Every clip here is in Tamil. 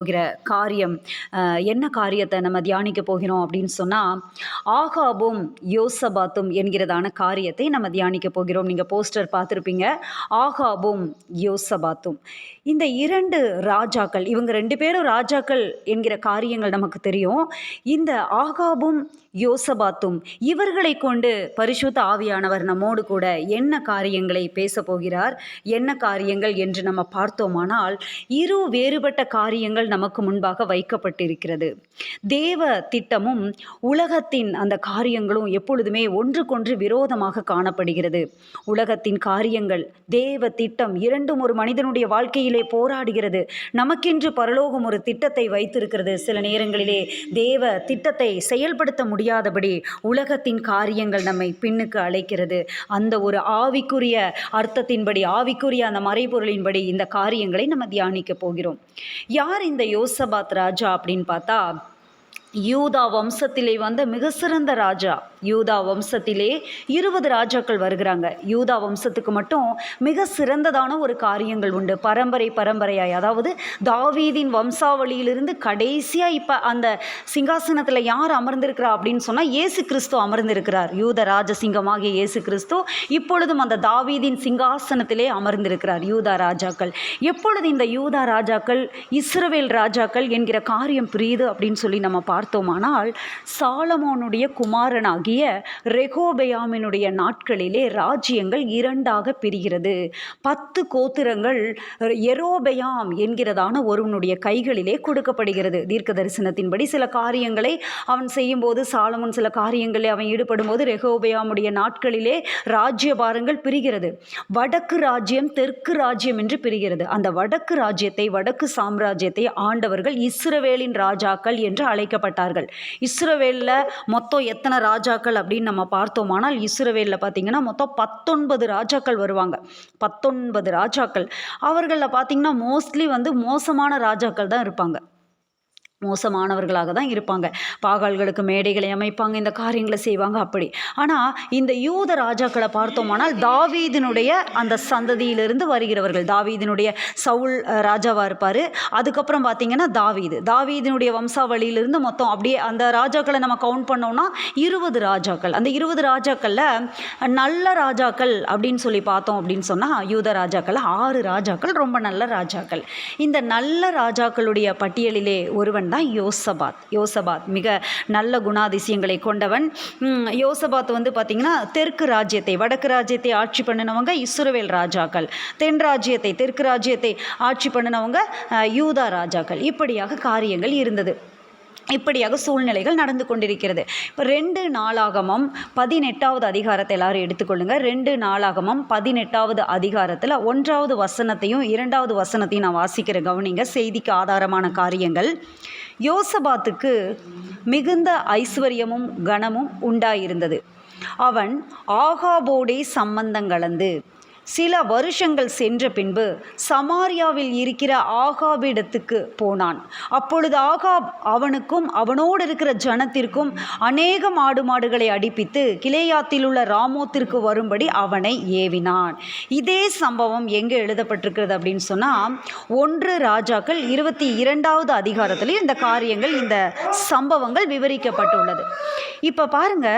போகிற காரியம் என்ன காரியத்தை நம்ம தியானிக்க போகிறோம் அப்படின்னு சொன்னால், ஆகாபும் யோசபாத்தும் என்கிறதான காரியத்தை நம்ம தியானிக்க போகிறோம். நீங்கள் போஸ்டர் பார்த்துருப்பீங்க. ஆகாபும் யோசபாத்தும், இந்த 2 ராஜாக்கள், இவங்க 2 பேரும் ராஜாக்கள் என்கிற காரியங்கள் நமக்கு தெரியும். இந்த ஆகாபும் யோசபாத்தும், இவர்களை கொண்டு பரிசுத்த ஆவியானவர் நம்மோடு கூட என்ன காரியங்களை பேச போகிறார், என்ன காரியங்கள் என்று நம்ம பார்த்தோமானால், இரு வேறுபட்ட காரியங்கள் நமக்கு முன்பாக வைக்கப்பட்டிருக்கிறது. தேவ திட்டமும் உலகத்தின் அந்த காரியங்களும் எப்பொழுதுமே ஒன்றுக்கொன்று விரோதமாக காணப்படுகிறது. உலகத்தின் காரியங்கள், தேவ திட்டம் இரண்டும் ஒரு மனிதனுடைய வாழ்க்கையிலே போராடுகிறது. நமக்கென்று பரலோகம் ஒரு திட்டத்தை வைத்திருக்கிறது. சில நேரங்களிலே தேவ திட்டத்தை செயல்படுத்த முடியாதபடி உலகத்தின் காரியங்கள் நம்மை பின்னுக்கு அழைக்கிறது. அந்த ஒரு ஆவிக்குரிய அர்த்தத்தின்படி, ஆவிக்குரிய அந்த மறைபொருளின்படி இந்த காரியங்களை நம்ம தியானிக்க போகிறோம். யார் இந்த யோசபாத் ராஜா அப்படின்னு பார்த்தா, யூதா வம்சத்திலே வந்த மிக சிறந்த ராஜா. யூதா வம்சத்திலே 20 ராஜாக்கள் வருகிறாங்க. யூதா வம்சத்துக்கு மட்டும் மிக சிறந்ததான ஒரு காரியங்கள் உண்டு. பரம்பரையாய், அதாவது தாவீதின் வம்சாவளியிலிருந்து கடைசியாக இப்போ அந்த சிங்காசனத்தில் யார் அமர்ந்திருக்கிறா அப்படின்னு சொன்னால், இயேசு கிறிஸ்து அமர்ந்திருக்கிறார். யூத ராஜசிங்கமாகிய இயேசு கிறிஸ்து இப்பொழுதும் அந்த தாவீதின் சிங்காசனத்திலே அமர்ந்திருக்கிறார். யூதா ராஜாக்கள், எப்பொழுது இந்த யூதா ராஜாக்கள் இஸ்ரவேல் ராஜாக்கள் என்கிற காரியம் புரியுது அப்படின்னு சொல்லி நம்ம பார்த்தோமானால், சாலமோனுடைய குமாரனாகி ரெகோபெயாமினுடைய நாட்களிலே ராஜ்யங்கள் 2ஆக பிரிகிறது. 10 கோத்திரங்கள் எரோபெயாம் என்கிறதான ஒருவனுடைய கைகளிலே கொடுக்கப்படுகிறது. தீர்க்க தரிசனத்தின்படி சில காரியங்களை அவன் செய்யும்போது, சாலமோன் சில காரியங்களில் அவன் ஈடுபடும் போது, ரெகோபெயாமுடைய நாட்களிலே ராஜ்யபாரங்கள் பிரிகிறது. வடக்கு ராஜ்யம், தெற்கு ராஜ்யம் என்று பிரிகிறது. அந்த வடக்கு ராஜ்யத்தை, வடக்கு சாம்ராஜ்யத்தை ஆண்டவர்கள் இஸ்ரவேலின் ராஜாக்கள் என்று அழைக்கப்பட்டார்கள். இஸ்ரவேலில் மொத்தம் எத்தனை ராஜாக்கள் அப்படின்னு நம்ம பார்த்தோமானால், இஸ்ரவேலில் பார்த்தீங்கன்னா மொத்தம் 19 ராஜாக்கள் வருவாங்க. 19 ராஜாக்கள். அவர்களில் பார்த்தீங்கன்னா மோஸ்ட்லி மோசமான ராஜாக்கள் தான் இருப்பாங்க. மோசமானவர்களாக தான் இருப்பாங்க. பாகால்களுக்கு மேடைகளை அமைப்பாங்க, இந்த காரியங்களை செய்வாங்க அப்படி. ஆனால் இந்த யூத ராஜாக்களை பார்த்தோமானால், தாவீதினுடைய அந்த சந்ததியிலிருந்து வருகிறவர்கள். தாவீதினுடைய சவுல் ராஜாவாக இருப்பார். அதுக்கப்புறம் பார்த்திங்கன்னா தாவீதினுடைய வம்சாவளியிலிருந்து மொத்தம் அப்படியே அந்த ராஜாக்களை நம்ம கவுண்ட் பண்ணோம்னா 20 ராஜாக்கள். அந்த 20 ராஜாக்களில் நல்ல ராஜாக்கள் அப்படின்னு சொல்லி பார்த்தோம் அப்படின்னு சொன்னால், யூத ராஜாக்கள் 6 ராஜாக்கள் ரொம்ப நல்ல ராஜாக்கள். இந்த நல்ல ராஜாக்களுடைய பட்டியலிலே ஒருவன் தான் யோசபாத். மிக நல்ல குணாதிசயங்களை கொண்டவன். யோசபாத் பார்த்திங்கன்னா தெற்கு ராஜ்யத்தை, வடக்கு ராஜ்யத்தை ஆட்சி பண்ணினவங்க இஸ்ரவேல் ராஜாக்கள். தென் ராஜ்யத்தை, தெற்கு ராஜ்யத்தை ஆட்சி பண்ணினவங்க யூதா ராஜாக்கள். இப்படியாக காரியங்கள் இருந்தது. இப்படியாக சூழ்நிலைகள் நடந்து கொண்டிருக்கிறது. இப்போ 2 நாளாகமம் 18வது அதிகாரத்தை எல்லாரும் எடுத்துக்கொள்ளுங்க. 2 நாளாகமம் 18வது அதிகாரத்தில் 1வது வசனத்தையும் 2வது வசனத்தையும் நான் வாசிக்கிற கவனிங்க. செய்திக்கு ஆதாரமான காரியங்கள். யோசபாத்துக்கு மிகுந்த ஐஸ்வர்யமும் கனமும் உண்டாயிருந்தது. அவன் ஆகாபோடே சம்பந்தங்கலந்து சில வருஷங்கள் சென்ற பின்பு சமாரியாவில் இருக்கிற ஆகாபிடத்துக்கு போனான். அப்பொழுது ஆகாப் அவனுக்கும் அவனோடு இருக்கிற ஜனத்திற்கும் அநேக மாடுகளை அடிப்பித்து கிலேயாத்தில் உள்ள ராமோத்திற்கு வரும்படி அவனை ஏவினான். இதே சம்பவம் எங்கே எழுதப்பட்டிருக்கிறது அப்படின்னு சொன்னால், 1 ராஜாக்கள் 22வது அதிகாரத்திலே இந்த காரியங்கள், இந்த சம்பவங்கள் விவரிக்கப்பட்டுள்ளது. இப்போ பாருங்க,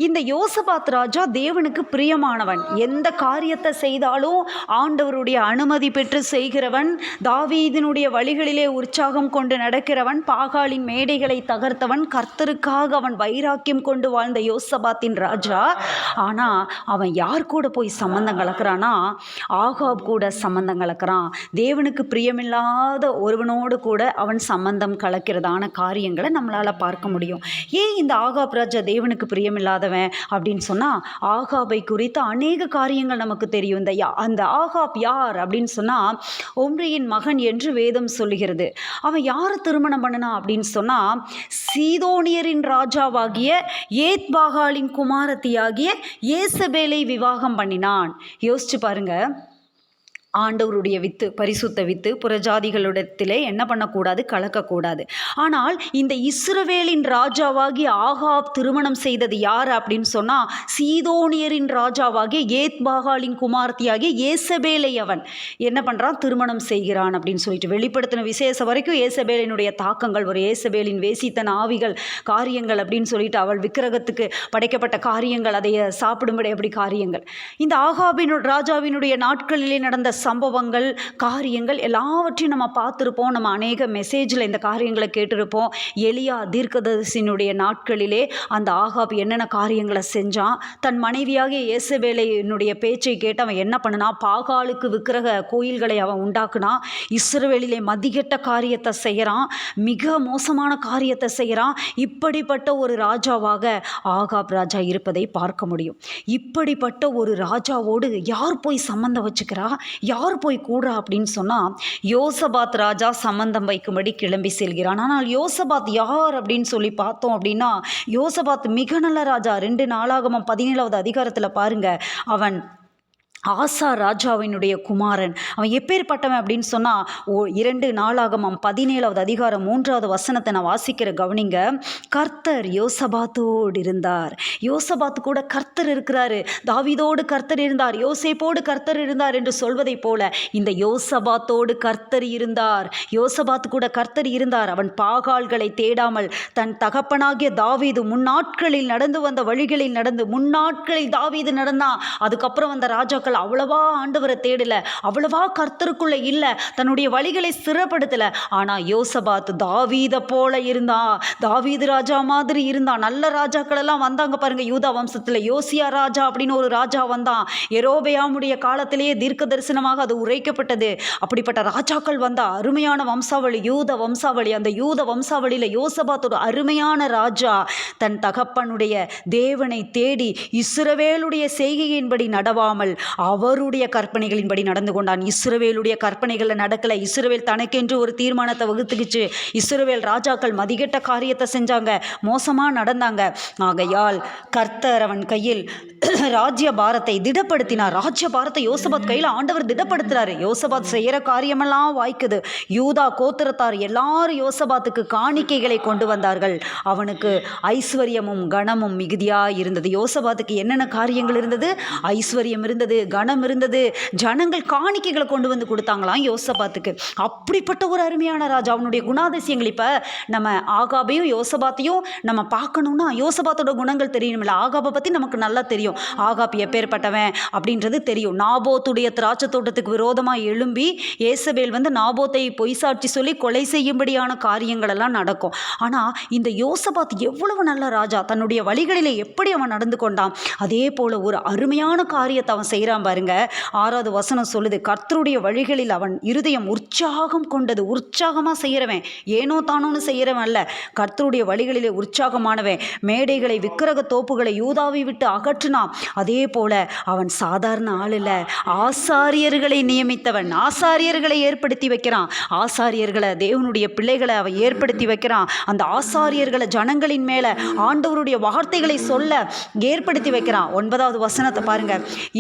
இந்த யோசபாத் ராஜா தேவனுக்கு பிரியமானவன். எந்த காரியத்தை செய்தாலும் ஆண்டவருடைய அனுமதி பெற்று செய்கிறவன். தாவீதினுடைய வழிகளிலே உற்சாகம் கொண்டு நடக்கிறவன். பாகாலின் மேடைகளை தகர்த்தவன். கர்த்தருக்காக அவன் வைராக்கியம் கொண்டு வாழ்ந்த யோசபாத்தின் ராஜா. ஆனால் அவன் யார் கூட போய் சம்பந்தம் கலக்கிறானா, ஆகாப் கூட சம்பந்தம் கலக்கிறான். தேவனுக்கு பிரியமில்லாத ஒருவனோடு கூட அவன் சம்பந்தம் கலக்கிறதான காரியங்களை நம்மளால் பார்க்க முடியும். ஏன் இந்த ஆகாப் ராஜா தேவனுக்கு பிரியமில்லாதவன் அப்படின்னு சொன்னால், ஆகாபை குறித்த அநேக காரியங்கள் நமக்கு தெரியும். அந்த ஆகாப் யார் அப்படின்னு சொன்னால், ஒம்ரியின் மகன் என்று வேதம் சொல்லுகிறது. அவன் யாரை திருமணம் பண்ணினா அப்படின்னு சொன்னால், சீதோனியரின் ராஜாவாகிய ஏத்பாகாலின் குமாரத்தியாகிய ஏசபேலை விவாகம் பண்ணினான். யோசிச்சு பாருங்க, ஆண்டவருடைய வித்து, பரிசுத்த வித்து புறஜாதிகளிடத்திலே என்ன பண்ணக்கூடாது, கலக்கக்கூடாது. ஆனால் இந்த இஸ்ரவேலின் ராஜாவாகிய ஆகாப் திருமணம் செய்தது யார் அப்படின்னு சொன்னால், சீதோனியரின் ராஜாவாகிய ஏத்பாகாலின் குமார்த்தியாகிய ஏசபேலை அவன் என்ன பண்ணுறான், திருமணம் செய்கிறான் அப்படின்னு சொல்லிட்டு வெளிப்படுத்தின விசேஷம் வரைக்கும் ஏசபேலினுடைய தாக்கங்கள், ஒரு ஏசபேலின் வேசித்தன ஆவிகள் காரியங்கள் அப்படின்னு சொல்லிட்டு, அவள் விக்கிரகத்துக்கு படைக்கப்பட்ட காரியங்கள், அதை சாப்பிடும்படி அப்படி காரியங்கள். இந்த ஆகாபின் ராஜாவினுடைய நாட்களிலே நடந்த சம்பவங்கள், காரியங்கள் எல்லாவற்றையும் நம்ம பார்த்துருப்போம். நம்ம அநேக மெசேஜில் இந்த காரியங்களை கேட்டிருப்போம். எலியா தீர்க்கதரிசியினுடைய நாட்களிலே அந்த ஆகாப் என்னென்ன காரியங்களை செஞ்சான், தன் மனைவியாகிய ஏசபேலினுடைய பேச்சை கேட்டு அவன் என்ன பண்ணினான், பாகாலுக்கு விக்கிரக கோயில்களை அவன் உண்டாக்குனான். இஸ்ரவேலிலே மதிகெட்ட காரியத்தை செய்கிறான், மிக மோசமான காரியத்தை செய்கிறான். இப்படிப்பட்ட ஒரு ராஜாவாக ஆகாப் ராஜா இருப்பதை பார்க்க முடியும். இப்படிப்பட்ட ஒரு ராஜாவோடு யார் போய் சம்பந்தம் வச்சுக்கிறா, யார் போய் கூடுறா அப்படின்னு சொன்னால், யோசபாத் ராஜா சம்பந்தம் வைக்கும்படி கிளம்பி செல்கிறான். ஆனால் யோசபாத் யார் அப்படின்னு சொல்லி பார்த்தோம் அப்படின்னா, யோசபாத் மிக நல்ல ராஜா. 2 நாளாகமம் 17வது அதிகாரத்தில் பாருங்க, அவன் ஆசா ராஜாவினுடைய குமாரன். அவன் எப்பேற்பட்டவன் அப்படின்னு சொன்னால், 2 நாளாகமம் 17வது அதிகாரம் 3வது வசனத்தை நான் வாசிக்கிற கவனிங்க. கர்த்தர் யோசபாத்தோடு இருந்தார். யோசபாத்து கூட கர்த்தர் இருக்கிறாரு. தாவீதோடு கர்த்தர் இருந்தார், யோசேப்போடு கர்த்தர் இருந்தார் என்று சொல்வதை போல இந்த யோசபாத்தோடு கர்த்தர் இருந்தார். யோசபாத்து கூட கர்த்தர் இருந்தார். அவன் பாகால்களை தேடாமல் தன் தகப்பனாகிய தாவீது முன்னாட்களில் நடந்து வந்த வழிகளில் நடந்து, முன்னாட்களில் தாவீது நடந்தான். அதுக்கப்புறம் வந்த ராஜாக்கள் அவ்வளவா ஆண்டவரை தேடல, அவ்வளவா கர்த்தருக்குள்ள இல்ல, தன்னுடைய வழிகளை ஸ்திரப்படுத்தல. ஆனா யோசபாத் தாவீத போல இருந்தான், தாவீது ராஜா மாதிரி இருந்தான். நல்ல ராஜாக்கள் எல்லாம் வந்தாங்க பாருங்க யூதா வம்சத்துல. யோசியா ராஜா அப்படின்னு ஒரு ராஜா வந்தான். யெரொபெயாமுடைய காலத்திலேயே தீர்க்க தரிசனமாக அது உரைக்கப்பட்டது. அப்படிப்பட்ட ராஜாக்கள் வந்தா, அருமையான வம்சாவளி, யூத வம்சாவளி. அந்த யூத வம்சாவளியில யோசபாத் ஒரு அருமையான ராஜா. தன் தகப்பனுடைய தேவனை தேடி இஸ்ரவேலுடைய செய்கையின்படி நடவாமல் அவருடைய கற்பனைகளின்படி நடந்து கொண்டான். இஸ்ரவேலுடைய கற்பனைகளில் நடக்கலை. இஸ்ரவேல் தனக்கென்று ஒரு தீர்மானத்தை வகுத்துக்கிச்சு. இஸ்ரவேல் ராஜாக்கள் மதிகெட்ட காரியத்தை செஞ்சாங்க, மோசமாக நடந்தாங்க. ஆகையால் கர்த்தர் அவன் கையில் ராஜ்ய பாரத்தை திடப்படுத்தினார். ராஜ்ய பாரத்தை யோசபாத் கையில் ஆண்டவர் திடப்படுத்துறாரு. யோசபாத் செய்கிற காரியமெல்லாம் வாய்க்குது. யூதா கோத்திரத்தார் எல்லாரும் யோசபாத்துக்கு காணிக்கைகளை கொண்டு வந்தார்கள். அவனுக்கு ஐஸ்வர்யமும் கனமும் மிகுதியாக இருந்தது. யோசபாத்துக்கு என்னென்ன காரியங்கள் இருந்தது, ஐஸ்வர்யம் இருந்தது, கனம் இருந்தது. ஜனங்கள் காணிக்கைகளை கொண்டு வந்து கொடுத்தாங்களாம் யோசபாத்துக்கு. அப்படிப்பட்ட ஒரு அருமையான ராஜா. அவனுடைய குணாதிசயங்கள் இப்போ நம்ம ஆகாபையும் யோசபாத்தையும் நம்ம பார்க்கணும்னா யோசபாத்தோட குணங்கள் தெரியணும்ல. ஆகாபை பற்றி நமக்கு நல்லா தெரியும். ஆகாப் எப்பேற்பட்டவன் அப்படின்றது தெரியும். நாபோத்துடைய திராட்சை தோட்டத்துக்கு விரோதமாக எழும்பி ஏசபேல் வந்து நாபோத்தை பொய் சாட்சி சொல்லி கொலை செய்யும்படியான காரியங்கள் எல்லாம் நடக்கும். ஆனால் இந்த யோசபாத் எவ்வளவு நல்ல ராஜா, தன்னுடைய வழிகளிலே எப்படி அவன் நடந்து கொண்டான். அதே போல ஒரு அருமையான காரியத்தை அவன் செய்கிறான் பாருங்க. 6வது வசனம் சொல்லுது, கர்த்தருடைய வழிகளில் அவன் இருதயம் உற்சாகம் கொண்டது. உற்சாகமாக செய்கிறவன், ஏனோ தானோன்னு செய்கிறவன் அல்ல, கர்த்தருடைய வழிகளிலே உற்சாகமானவன். மேடைகளை, விக்கிரக தோப்புகளை யூதாவை விட்டு அகற்றினான். அதே போல அவன் சாதாரண ஆள் இல்லை, ஆசாரியர்களை நியமித்தவன். ஆசாரியர்களை ஏற்படுத்தி வைக்கிறான். ஆசாரியர்களை, தேவனுடைய பிள்ளைகளை அவன் ஏற்படுத்தி வைக்கிறான். அந்த ஆசாரியர்களை ஜனங்களின் மேலே ஆண்டவருடைய வார்த்தைகளை சொல்ல ஏற்படுத்தி வைக்கிறான். 9வது வசனத்தை பாருங்க.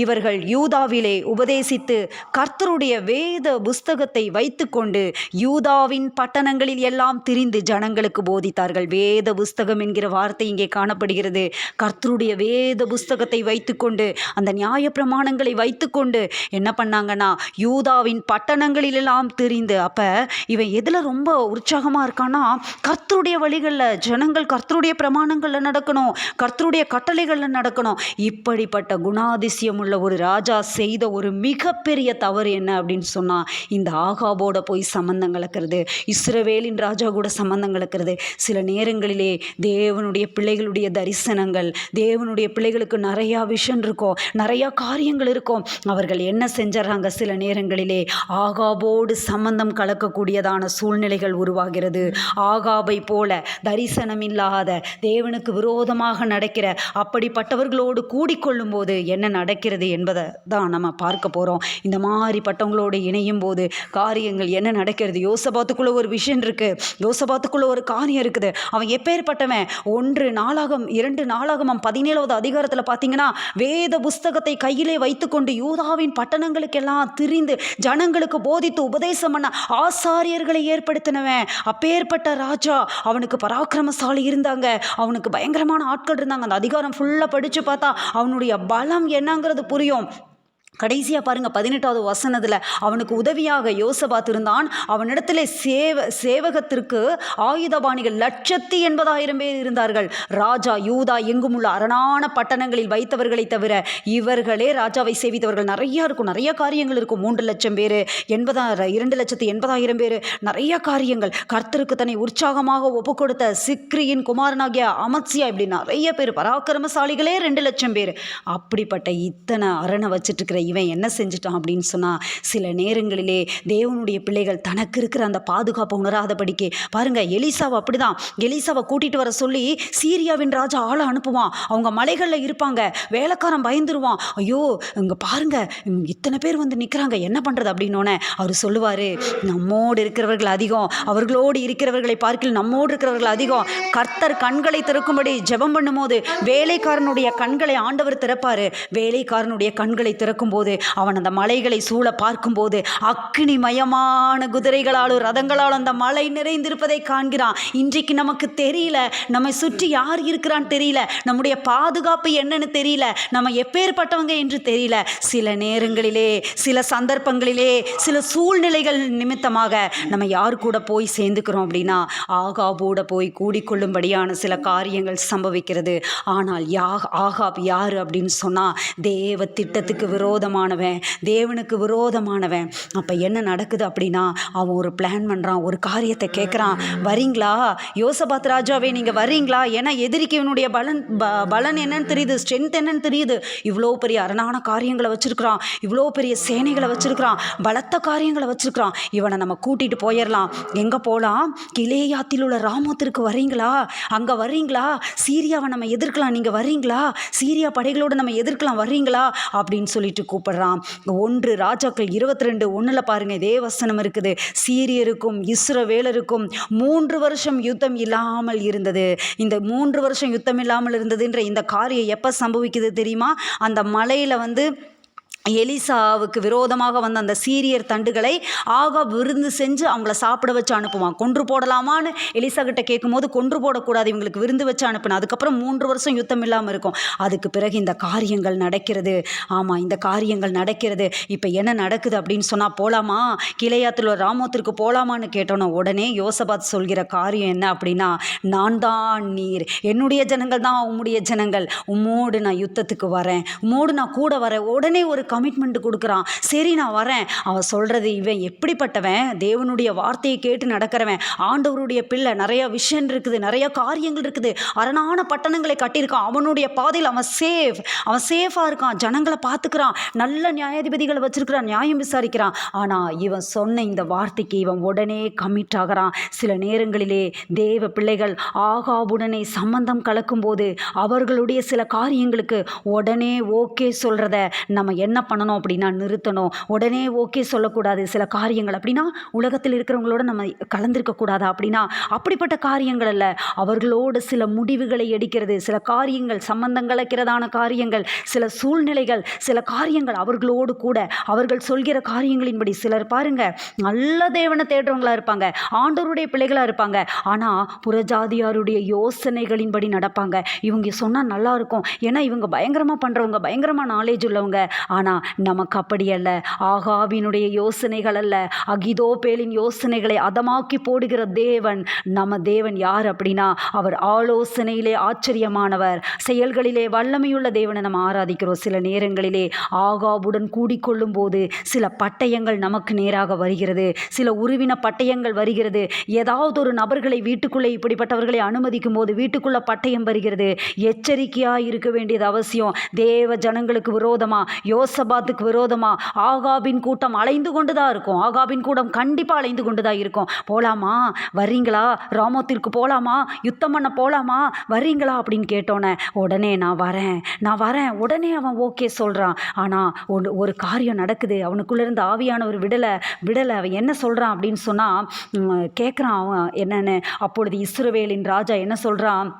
இவர்கள் யூதாவிலே உபதேசித்து கர்த்தருடைய வேத புஸ்தகத்தை வைத்துக்கொண்டு யூதாவின் பட்டணங்களில் எல்லாம் திரிந்து ஜனங்களுக்கு போதித்தார்கள். வேத புஸ்தகம் என்கிற வார்த்தை இங்கே காணப்படுகிறது. கர்த்தருடைய வேத புஸ்தகத்தை வைத்துக்கொண்டு, அந்த நியாய பிரமாணங்களை வைத்துக்கொண்டு என்ன பண்ணாங்கன்னா, யூதாவின் பட்டணங்களிலெல்லாம் திரிந்து. அப்போ இவன் எதில் ரொம்ப உற்சாகமாக இருக்கான்னா, கர்த்தருடைய வழிகளில், ஜனங்கள் கர்த்தருடைய பிரமாணங்களில் நடக்கணும், கர்த்தருடைய கட்டளைகளில் நடக்கணும். இப்படிப்பட்ட குணாதிசயம் உள்ள ஒரு ராஜா செய்த ஒரு மிகப்பெரிய தவறு என்ன அப்படின்னு சொன்னால், இந்த ஆகாபோட போய் சம்பந்தம் கலக்கிறது, இஸ்ரவேலின் ராஜா கூட சம்பந்தம் கலக்கிறது. சில நேரங்களிலே தேவனுடைய பிள்ளைகளுடைய தரிசனங்கள், தேவனுடைய பிள்ளைகளுக்கு நிறையா விஷன் இருக்கும், நிறையா காரியங்கள் இருக்கும். அவர்கள் என்ன செஞ்சிடறாங்க, சில நேரங்களிலே ஆகாபோடு சம்பந்தம் கலக்கக்கூடியதான சூழ்நிலைகள் உருவாகிறது. ஆகாபை போல தரிசனம் இல்லாத, தேவனுக்கு விரோதமாக நடக்கிற அப்படிப்பட்டவர்களோடு கூடிக்கொள்ளும் போது என்ன நடக்கிறது என்பதை தான் நம்ம பார்க்க போகிறோம். இந்த மாதிரிப்பட்டவங்களோடு இணையும் போது காரியங்கள் என்ன நடக்கிறது? யோசபாத்துக்குள்ளே ஒரு விஷன் இருக்குது, யோசபாத்துக்குள்ளே ஒரு காரியம் இருக்குது. அவன் எப்பேற்பட்டவன்? 1 நாளாகம் 2 நாளாகமம் 17வது அதிகாரத்தில் பார்த்தீங்கன்னா, வேத புஸ்தகத்தை கையிலே வைத்துக்கொண்டு யூதாவின் பட்டணங்களுக்கெல்லாம் திரிந்து ஜனங்களுக்கு போதித்து உபதேசம் பண்ண ஆசாரியர்களை ஏற்படுத்தினவன். அப்பேற்பட்ட ராஜா, அவனுக்கு பராக்கிரமசாலி இருந்தாங்க, அவனுக்கு பயங்கரமான ஆட்கள் இருந்தாங்க. அந்த அதிகாரம் ஃபுல்லாக படித்து பார்த்தா அவனுடைய பலம் என்னங்கிறது புரியும். கடைசியாக பாருங்கள், 18வது வசனத்தில் அவனுக்கு உதவியாக யோசபாத் இருந்தான். அவனிடத்தில் சேவகத்திற்கு ஆயுதபாணிகள் 180,000 பேர் இருந்தார்கள். ராஜா யூதா எங்கும் உள்ள அரணான பட்டணங்களில் வைத்தவர்களை தவிர இவர்களே ராஜாவை சேவித்தவர்கள். நிறையா இருக்கும், நிறைய காரியங்கள் இருக்கும். 3 லட்சம் பேர், 2,80,000 பேர், நிறைய காரியங்கள். கர்த்தருக்கு தன்னை உற்சாகமாக ஒப்பு கொடுத்த சிக்ரியின் குமாரனாகிய அமத்சியா, இப்படி நிறைய பேர், பராக்கிரமசாலிகளே 2 லட்சம் பேர். அப்படிப்பட்ட இத்தனை அரணை வச்சுட்டு இருக்கிற இவன் என்ன செஞ்சிட்டான் அப்படின்னு சொன்னால், சில நேரங்களிலே தேவனுடைய பிள்ளைகள் தனக்கு இருக்கிற அந்த பாதுகாப்பை உணராதபடிக்கு பாருங்கள், எலிசாவை அப்படிதான். எலிசாவை கூட்டிகிட்டு வர சொல்லி சீரியாவின் ராஜா ஆளை அனுப்புவான். அவங்க மலைகளில் இருப்பாங்க, வேலைக்காரன் பயந்துருவான். ஐயோ இங்கே பாருங்க, இத்தனை பேர் வந்து நிற்கிறாங்க, என்ன பண்ணுறது அப்படின்னோடனே அவர் சொல்லுவார், நம்மோடு இருக்கிறவர்கள் அதிகம், அவர்களோடு இருக்கிறவர்களை பார்க்கல நம்மோடு இருக்கிறவர்கள் அதிகம். கர்த்தர் கண்களை திறக்கும்படி ஜெபம் பண்ணும்போது வேலைக்காரனுடைய கண்களை ஆண்டவர் திறப்பார். வேலைக்காரனுடைய கண்களை திறக்கும் போது அவன் அந்த மலைகளை சூழ பார்க்கும்போது அக்னிமயமான குதிரைகளாலும் ரதங்களாலும் அந்த மலை நிறைந்திருப்பதை காண்கிறான். இன்றைக்கு நமக்கு தெரியல, நம்மை சுற்றி யார் இருக்கிறான்னு தெரியல, நம்முடைய பாதுகாப்பு என்னன்னு தெரியல, நம்ம எப்பேற்பட்டவங்க என்று தெரியல. சில நேரங்களிலே, சில சந்தர்ப்பங்களிலே, சில சூழ்நிலைகள் நிமித்தமாக நம்ம யார் கூட போய் சேர்ந்துக்கிறோம் அப்படின்னா, ஆகாபோட போய் கூடிக்கொள்ளும்படியான சில காரியங்கள் சம்பவிக்கிறது. ஆனால் ஆகாப் யார் அப்படின்னு சொன்னால், தேவ திட்டத்துக்கு விரோதமானவன், தேவனுக்கு விரோதமானவன். அப்போ என்ன நடக்குது அப்படின்னா, அவன் ஒரு பிளான் பண்ணுறான், ஒரு காரியத்தை கேட்குறான். வரீங்களா யோசபாத் ராஜாவே, நீங்கள் வரீங்களா? ஏன்னா எதிரிக்கு இவனுடைய பலன் என்னன்னு தெரியுது, ஸ்ட்ரென்த் என்னன்னு தெரியுது. இவ்வளோ பெரிய அரணான காரியங்களை வச்சுருக்கிறான், இவ்வளோ பெரிய சேனைகளை வச்சுருக்கிறான், பலத்த காரியங்களை வச்சுருக்கிறான். இவனை நம்ம கூட்டிகிட்டு போயிடலாம். எங்கே போகலாம்? கிலேயாத்தில் உள்ள ராமோத்திற்கு வரீங்களா? அங்கே வர்றீங்களா? சீரியாவை நம்ம எதிர்க்கலாம், நீங்கள் வர்றீங்களா? சீரியா படைகளோடு நம்ம எதிர்க்கலாம், வர்றீங்களா அப்படின்னு சொல்லிட்டு கூப்பிடுறான். 1 ராஜாக்கள் 22:1 பாருங்க, இதே வசனம் இருக்குது. சீரியருக்கும் இஸ்ரவேலருக்கும் 3 வருஷம் யுத்தம் இல்லாமல் இருந்தது. இந்த 3 வருஷம் யுத்தம் இல்லாமல் இருந்ததுன்ற இந்த காரியம் எப்போ சம்பவிக்குது தெரியுமா? அந்த மலையில் வந்து எலிசாவுக்கு விரோதமாக வந்த அந்த சீரியர் தண்டுகளை ஆகாப் விருந்து செஞ்சு அவங்கள சாப்பிட வச்சு அனுப்புவான். கொன்று போடலாமான்னு எலிசா கிட்ட கேட்கும்போது, கொன்று போடக்கூடாது, இவங்களுக்கு விருந்து வச்சு அனுப்புன. அதுக்கப்புறம் 3 வருஷம் யுத்தம் இல்லாமல் இருக்கும். அதுக்கு பிறகு இந்த காரியங்கள் நடக்கிறது. ஆமாம், இந்த காரியங்கள் நடக்கிறது. இப்போ என்ன நடக்குது அப்படின்னு சொன்னால், போகலாமா, கிலேயாத்தில் ராமோத்திற்கு போகலாமான்னு கேட்டோன்னா, உடனே யோசபாத் சொல்கிற காரியம் என்ன அப்படின்னா, நான் தான் நீர், என்னுடைய ஜனங்கள் தான் உம்முடைய ஜனங்கள், உம்மோடு நான் யுத்தத்துக்கு வரேன், உம்மோடு நான் கூட வரேன். உடனே ஒரு கமிட்மெண்ட் கொடுக்குறான். சரி நான் வரேன். அவன் சொல்கிறது, இவன் எப்படிப்பட்டவன்? தேவனுடைய வார்த்தையை கேட்டு நடக்கிறவன், ஆண்டவருடைய பிள்ளை, நிறைய விஷன் இருக்குது, நிறைய காரியங்கள் இருக்குது, அரணான பட்டணங்களை கட்டியிருக்கான். அவனுடைய பாதையில் அவன் சேஃபாக இருக்கான், ஜனங்களை பார்த்துக்கிறான், நல்ல நியாயாதிபதிகளை வச்சிருக்கிறான், நியாயம் விசாரிக்கிறான். ஆனால் இவன் சொன்ன இந்த வார்த்தைக்கு இவன் உடனே கமிட் ஆகிறான். சில நேரங்களிலே தேவ பிள்ளைகள் ஆகாபுடனே சம்பந்தம் கலக்கும்போது அவர்களுடைய சில காரியங்களுக்கு உடனே ஓகே சொல்கிறத நம்ம என்ன பண்ணணும் அப்படின்னா நிறுத்தணும். உடனே ஓகே சொல்லக்கூடாது. சில காரியங்கள் அப்படின்னா உலகத்தில் இருக்கிறவங்களோட நம்ம கலந்திருக்கக்கூடாதா அப்படின்னா அப்படிப்பட்ட காரியங்கள் அல்ல, அவர்களோடு சில முடிவுகளை எடுக்கிறது, சில காரியங்கள் சம்பந்தம் கலக்கிறதான காரியங்கள், சில சூழ்நிலைகள், சில காரியங்கள் அவர்களோடு கூட அவர்கள் சொல்கிற காரியங்களின்படி. சிலர் பாருங்க, நல்ல தேவனை தேடுறவங்களா இருப்பாங்க, ஆண்டவருடைய பிள்ளைகளாக இருப்பாங்க, ஆனால் புறஜாதியாருடைய யோசனைகளின்படி நடப்பாங்க. இவங்க சொன்னால் நல்லா இருக்கும், ஏன்னா இவங்க பயங்கரமாக பண்ணுறவங்க, பயங்கரமாக நாலேஜ் உள்ளவங்க. ஆனால் நமக்கு அப்படி அல்ல. ஆகாபினுடைய யோசனைகள் அல்ல, அகிதோப்பேலின் யோசனைகளை அதமாக்கி போடுகிற தேவன் நம்ம தேவன் யார் அப்படின்னா, அவர் ஆலோசனையிலே ஆச்சரியமானவர், செயல்களிலே வல்லமையுள்ள தேவனை நம்ம ஆராதிக்கிறோம். சில நேரங்களிலே ஆகாபுடன் கூடிக்கொள்ளும் போது சில பட்டயங்கள் நமக்கு நேராக வருகிறது, சில உருவின பட்டயங்கள் வருகிறது. ஏதாவது ஒரு நபர்களை வீட்டுக்குள்ளே இப்படிப்பட்டவர்களை அனுமதிக்கும் போது வீட்டுக்குள்ள பட்டயம் வருகிறது. எச்சரிக்கையாக இருக்க வேண்டியது அவசியம். தேவ ஜனங்களுக்கு விரோதமாக யோசபாத்துக்கு விரோதமா ஆகாபின் கூட்டம் அலைந்து கொண்டு தான் இருக்கும். ஆகாபின் கூட்டம் கண்டிப்பாக அலைந்து கொண்டு தான் இருக்கும். போகலாமா, வர்றீங்களா, ராமோத்திற்கு போகலாமா, யுத்தம் பண்ண போகலாமா, வர்றீங்களா அப்படின்னு கேட்டோன்னே உடனே நான் வரேன் உடனே அவன் ஓகே சொல்கிறான். ஆனால் ஒரு காரியம் நடக்குது. அவனுக்குள்ளேருந்து ஆவியானவர் விடலை. அவன் என்ன சொல்கிறான் அப்படின்னு சொன்னால் கேட்குறான் அவன் என்னன்னு. அப்பொழுது இஸ்ரவேலின் ராஜா என்ன சொல்கிறான்,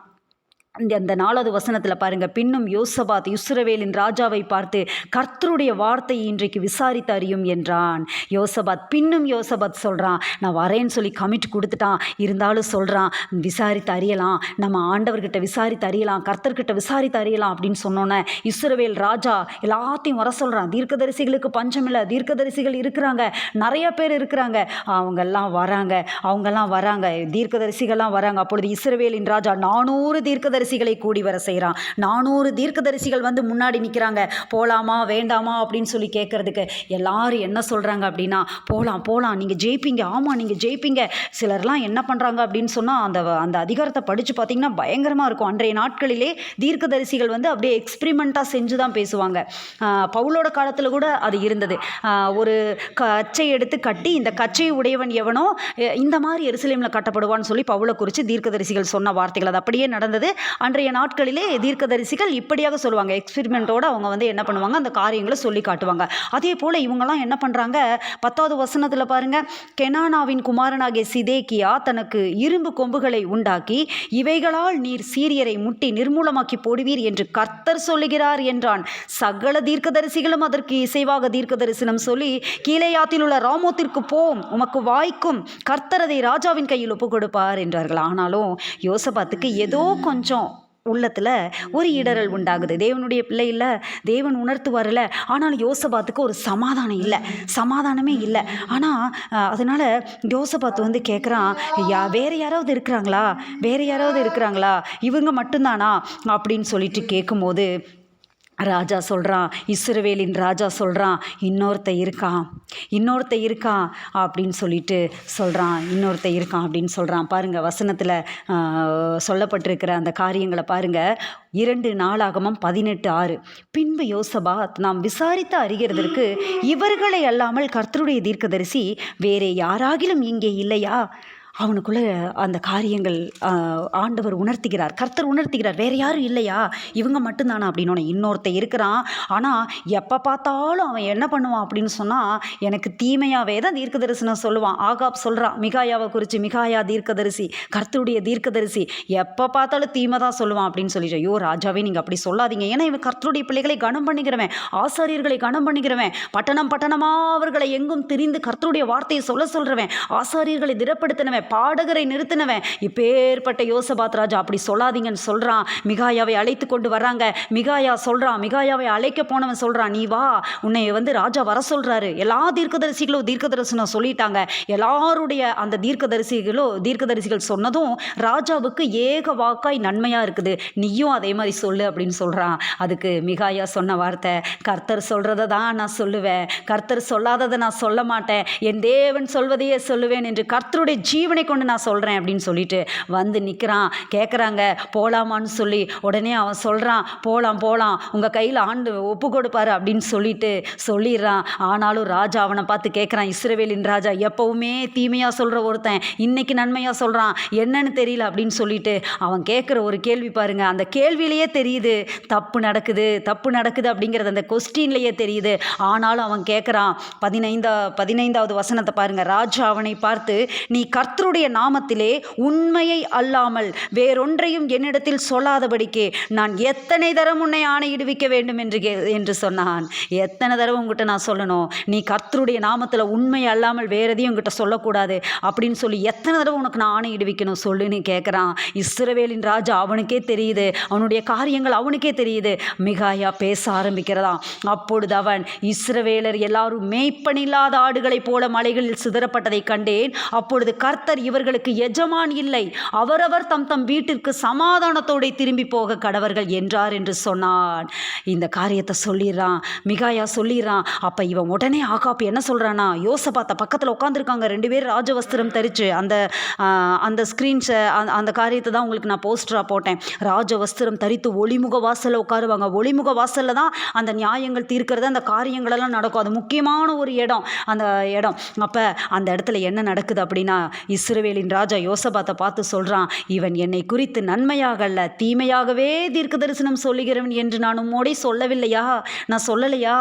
அந்த 4வது வசனத்தில் பாருங்கள். பின்னும் யோசபாத் இஸ்ரவேலின் ராஜாவை பார்த்து கர்த்தருடைய வார்த்தையை இன்றைக்கு விசாரித்து அறியும் என்றான். யோசபாத் சொல்கிறான், நான் வரேன்னு சொல்லி கமிட் கொடுத்துட்டான். இருந்தாலும் சொல்கிறான், விசாரித்து அறியலாம், நம்ம ஆண்டவர்கிட்ட விசாரித்து அறியலாம், கர்த்தர்கிட்ட விசாரித்து அறியலாம் அப்படின்னு சொன்னோன்னே இஸ்ரவேல் ராஜா எல்லாத்தையும் வர சொல்கிறான். தீர்க்கதரிசிகளுக்கு பஞ்சம் இல்லை, தீர்க்கதரிசிகள் இருக்கிறாங்க, நிறைய பேர் இருக்கிறாங்க, அவங்கெல்லாம் வராங்க, தீர்க்கதரிசிகள்லாம் வராங்க. அப்பொழுது இஸ்ரவேலின் ராஜா 400 தீர்க்கதரிசிகளை கூடி வர செய்கிறான். 400 தீர்க்கதரிசிகள் வந்து முன்னாடி நிற்கிறாங்க. போகலாமா வேண்டாமா அப்படின்னு சொல்லி கேட்கறதுக்கு எல்லாரும் என்ன சொல்கிறாங்க அப்படின்னா, போகலாம், நீங்கள் ஜெயிப்பீங்க, ஆமாம் நீங்கள் ஜெயிப்பீங்க. சிலர்லாம் என்ன பண்ணுறாங்க அப்படின்னு சொன்னால் அந்த அதிகாரத்தை படித்து பார்த்தீங்கன்னா பயங்கரமாக இருக்கும். அன்றைய நாட்களிலே தீர்க்கதரிசிகள் வந்து அப்படியே எக்ஸ்பிரிமெண்ட்டாக செஞ்சு தான் பேசுவாங்க. பவுலோட காலத்தில் கூட அது இருந்தது. ஒரு கச்சை எடுத்து கட்டி, இந்த கச்சை உடையவன் எவனோ இந்த மாதிரி எருசலேமில் கட்டப்படுவான்னு சொல்லி பவுலை குறித்து தீர்க்கதரிசிகள் சொன்ன வார்த்தைகள் அது அப்படியே நடந்தது. அன்றைய நாட்களிலே தீர்க்கதரிசிகள் இப்படியாக சொல்லுவாங்க. எக்ஸ்பெரிமெண்ட்டோடு அவங்க வந்து என்ன பண்ணுவாங்க, அந்த காரியங்களை சொல்லி காட்டுவாங்க. அதே போல் இவங்கெல்லாம் என்ன பண்ணுறாங்க, 10வது வசனத்தில் பாருங்கள். கெனானாவின் குமாரனாகிய சிதேக்கியா தனக்கு இரும்பு கொம்புகளை உண்டாக்கி, இவைகளால் நீர் சீரியரை முட்டி நிர்மூலமாக்கி போடுவீர் என்று கர்த்தர் சொல்லுகிறார் என்றான். சகல தீர்க்கதரிசிகளும் அதற்கு இசைவாக தீர்க்க தரிசனம் சொல்லி, கீலேயாத்தில் உள்ள ராமோத்திற்கு போம், உமக்கு வாய்க்கும், கர்த்தர் அதை ராஜாவின் கையில் ஒப்பு கொடுப்பார் என்றார்கள். ஆனாலும் யோசபாத்துக்கு ஏதோ கொஞ்சம் உள்ளத்தில் ஒரு இடரல் உண்டாகுது. தேவனுடைய பிள்ளை இல்லை, தேவன் உணர்த்துவார்ல. ஆனால் யோசபாத்துக்கு ஒரு சமாதானமே இல்லை. ஆனால் அதனால் யோசபாத்து வந்து கேட்குறான், வேறு யாராவது இருக்கிறாங்களா, இவங்க மட்டும்தானா அப்படின்னு சொல்லிட்டு கேட்கும்போது ராஜா சொல்கிறான், இஸ்ரவேலின் ராஜா சொல்கிறான், இன்னொருத்த இருக்கான் அப்படின்னு சொல்லிட்டு சொல்கிறான். பாருங்கள் வசனத்தில் சொல்லப்பட்டிருக்கிற அந்த காரியங்களை பாருங்கள். 2 நாளாகமம் 18:6. பின்பு யோசபாத், நாம் விசாரித்து அறிகிறதற்கு இவர்களை அல்லாமல் கர்த்தருடைய தீர்க்கதரிசி வேறே யாராகிலும் இங்கே இல்லையா? அவனுக்குள்ளே அந்த காரியங்கள் ஆண்டவர் உணர்த்துகிறார், கர்த்தர் உணர்த்துகிறார். வேறு யாரும் இல்லையா, இவங்க மட்டும்தானா அப்படின்னு. இன்னொருத்த இருக்கிறான். ஆனால் எப்போ பார்த்தாலும் அவன் என்ன பண்ணுவான் அப்படின்னு சொன்னால், எனக்கு தீமையாகவே தான் தீர்க்க தரிசனம் சொல்லுவான். ஆகாப் சொல்கிறான் மிகாயாவை குறித்து, மிகாயா தீர்க்கதரிசி, கர்த்தருடைய தீர்க்கதரிசி, எப்போ பார்த்தாலும் தீமை தான் சொல்லுவான் அப்படின்னு சொல்லிட்டு, ஐயோ ராஜாவே நீங்கள் அப்படி சொல்லாதீங்க, ஏன்னா இவன் கர்த்தருடைய பிள்ளைகளை கனம் பண்ணிக்கிறவன், ஆசாரியர்களை கனம் பண்ணிக்கிறவன், பட்டணமாக அவர்களை எங்கும் திரிந்து கர்த்தருடைய வார்த்தையை சொல்கிறவன், ஆசாரியர்களை திடப்படுத்தினவன், பாடகரை நிறுத்தினவன். இப்பேற்பட்ட யோசபாத் ராஜா அப்படி சொல்லாதீங்கன்னு சொல்கிறான். மிகாயாவை அழைத்து கொண்டு வர்றாங்க. மிகாயாவை அழைக்க போனவன் சொல்கிறான், நீ வா, உன்னை வந்து ராஜா வர சொல்கிறாரு. எல்லா தீர்க்கதரிசிகளும் தீர்க்க தரிசனம் சொல்லிட்டாங்க. எல்லாருடைய அந்த தீர்க்கதரிசிகள் சொன்னதும் ராஜாவுக்கு ஏக வாக்காய் நன்மையாக இருக்குது, நீயும் அதே மாதிரி சொல்லு அப்படின்னு சொல்கிறான். அதுக்கு மிகாயா சொன்ன வார்த்தை, கர்த்தர் சொல்கிறத தான் நான் சொல்லுவேன், கர்த்தர் சொல்லாததை நான் சொல்ல மாட்டேன், என் தேவன் சொல்வதையே சொல்லுவேன் என்று கர்த்தருடைய ஜீவனை கொண்டு நான் சொல்கிறேன் அப்படின்னு சொல்லிட்டு வந்து நிற்கிறான். கேட்குறாங்க போகலாமான்னு சொல்லி. உடனே அவன் சொல்கிறான், போகலாம் உங்கள் கையில் ஆண்டு ஒப்பு கொடுப்பாரு அப்படின்னு சொல்லிடுறான். ஆனாலும் ராஜா அவனை பார்த்து கேட்குறான், இஸ்ரவேலின் ராஜா எப்பவுமே தீமையாக சொல்கிற ஒருத்தன் இன்னைக்கு நன்மையாக சொல்கிறான், என்னன்னு தெரியல அப்படின்னு சொல்லிட்டு அவன் கேட்குற ஒரு கேள்வி பாருங்க. அந்த கேள்வியிலேயே தெரியுது தப்பு நடக்குது அப்படிங்கிறது அந்த கொஸ்டின்லேயே தெரியுது. ஆனாலும் அவன் கேட்குறான். 15வது வசனத்தை பாருங்க. ராஜா அவனை பார்த்து, நீ கர்த்தருடைய நாமத்திலே உண்மையை அல்லாமல் வேறொன்றையும் என்னிடத்தில் சொல்லாதபடிக்கு நான் எத்தனை தரம் உன்னை ஆணையிடுவிக்க வேண்டும் என்று சொன்னான். எத்தனை தடவை உங்ககிட்ட நான் சொல்லணும், நீ கர்த்தருடைய நாமத்தில் உண்மை அல்லாமல் வேற எதையும் உங்ககிட்ட சொல்லக்கூடாது அப்படின்னு சொல்லி எத்தனை தடவை உனக்கு நான் ஆணையிடுவிக்கணும் சொல்லுன்னு கேட்குறான். இஸ்ரவேலின் ராஜா அவனுக்கே தெரியுது, அவனுடைய காரியங்கள் அவனுக்கே தெரியுது. மிகாயா பேச ஆரம்பிக்கிறதாம். அப்பொழுது அவன், இஸ்ரவேலர் எல்லாரும் மேய்ப்பனில்லாத ஆடுகளைப் போல மலைகளில் சிதறப்பட்டதை கண்டேன். அப்பொழுது கர்த்தர் கர்த்தர் இவர்களுக்கு எஜமான் இல்லை, அவரவர் தம் தம் வீட்டிற்கு சமாதானத்தோடு திரும்பி போக கடவர்கள் என்றார் என்று சொன்னான். இந்த காரியத்தை சொல்லிடுறான், மிகாயா சொல்லிடுறான். அப்போ இவன் உடனே ஆகாப் என்ன சொல்கிறான்னா, யோசபாத்தை பக்கத்தில் உட்காந்துருக்காங்க 2 பேர் ராஜவஸ்திரம் தரித்து. அந்த ஸ்க்ரீன்ஸை அந்த காரியத்தை தான் உங்களுக்கு நான் போஸ்டராக போட்டேன். ராஜவஸ்திரம் தரித்து ஒளிமுக வாசலில் உட்காருவாங்க. ஒளிமுக வாசலில் தான் அந்த நியாயங்கள் தீர்க்கிறது, அந்த காரியங்களெல்லாம் நடக்கும். அது முக்கியமான ஒரு இடம் அந்த இடம். அப்போ அந்த இடத்துல என்ன நடக்குது அப்படின்னா, இஸ்ரவேலின் ராஜா யோசபாத்தை பார்த்து சொல்கிறான், இவன் என்னை குறித்து நன்மையாக அல்ல தீமையாகவே தீர்க்க தரிசனம் சொல்லுகிறவன் என்று நான் உம்மோடே சொல்லவில்லையா, நான் சொல்லலையா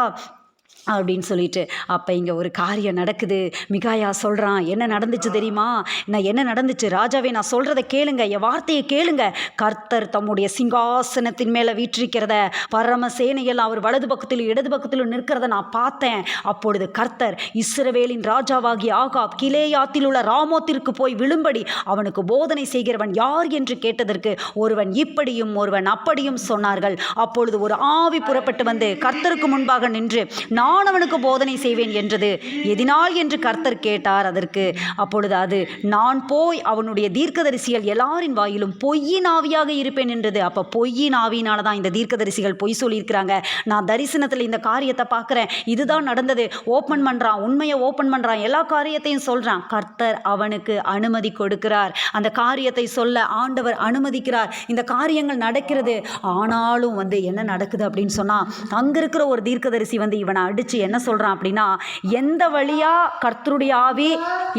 அப்படின்னு சொல்லிட்டு. அப்போ இங்கே ஒரு காரியம் நடக்குது. மிகாயா சொல்கிறான், என்ன நடந்துச்சு தெரியுமா, நான் என்ன நடந்துச்சு ராஜாவே, நான் சொல்கிறத கேளுங்க, என் வார்த்தையை கேளுங்க. கர்த்தர் தம்முடைய சிங்காசனத்தின் மேலே வீற்றிருக்கிறத, பரமசேனையெல்லாம் அவர் வலது பக்கத்திலும் இடது பக்கத்திலும் நிற்கிறத நான் பார்த்தேன். அப்பொழுது கர்த்தர் இஸ்ரவேலின் ராஜாவாகிய ஆகாப் கிலேயாத்தில் உள்ள ராமோத்திற்கு போய் விழும்படி அவனுக்கு போதனை செய்கிறவன் யார் என்று கேட்டதற்கு ஒருவன் இப்படியும் ஒருவன் அப்படியும் சொன்னார்கள். அப்பொழுது ஒரு ஆவி புறப்பட்டு வந்து கர்த்தருக்கு முன்பாக நின்று, நான் அவனுக்கு போதனை செய்வேன் என்றது எதினால் என்று கர்த்தர் கேட்டார். அதற்கு அப்பொழுது அது, நான் போய் அவனுடைய தீர்க்கதரிசிகள் எல்லாரின் வாயிலும் பொய்யின் ஆவியாக இருப்பேன் என்றது. அப்போ பொய்யின் ஆவியினால தான் இந்த தீர்க்கதரிசிகள் பொய் சொல்லியிருக்கிறாங்க. நான் தரிசனத்தில் இந்த காரியத்தை பார்க்குறேன், இதுதான் நடந்தது, ஓப்பன் பண்ணுறான், உண்மையை ஓப்பன் பண்ணுறான், எல்லா காரியத்தையும் சொல்கிறான். கர்த்தர் அவனுக்கு அனுமதி கொடுக்கிறார், அந்த காரியத்தை சொல்ல ஆண்டவர் அனுமதிக்கிறார். இந்த காரியங்கள் நடக்கிறது. ஆனாலும் என்ன நடக்குது அப்படின்னு சொன்னால், அங்கே இருக்கிற ஒரு தீர்க்கதரிசி இவனை அடிச்சு என்ன சொல்றான் அப்படின்னா, எந்த வழியா கர்த்தருடைய ஆவி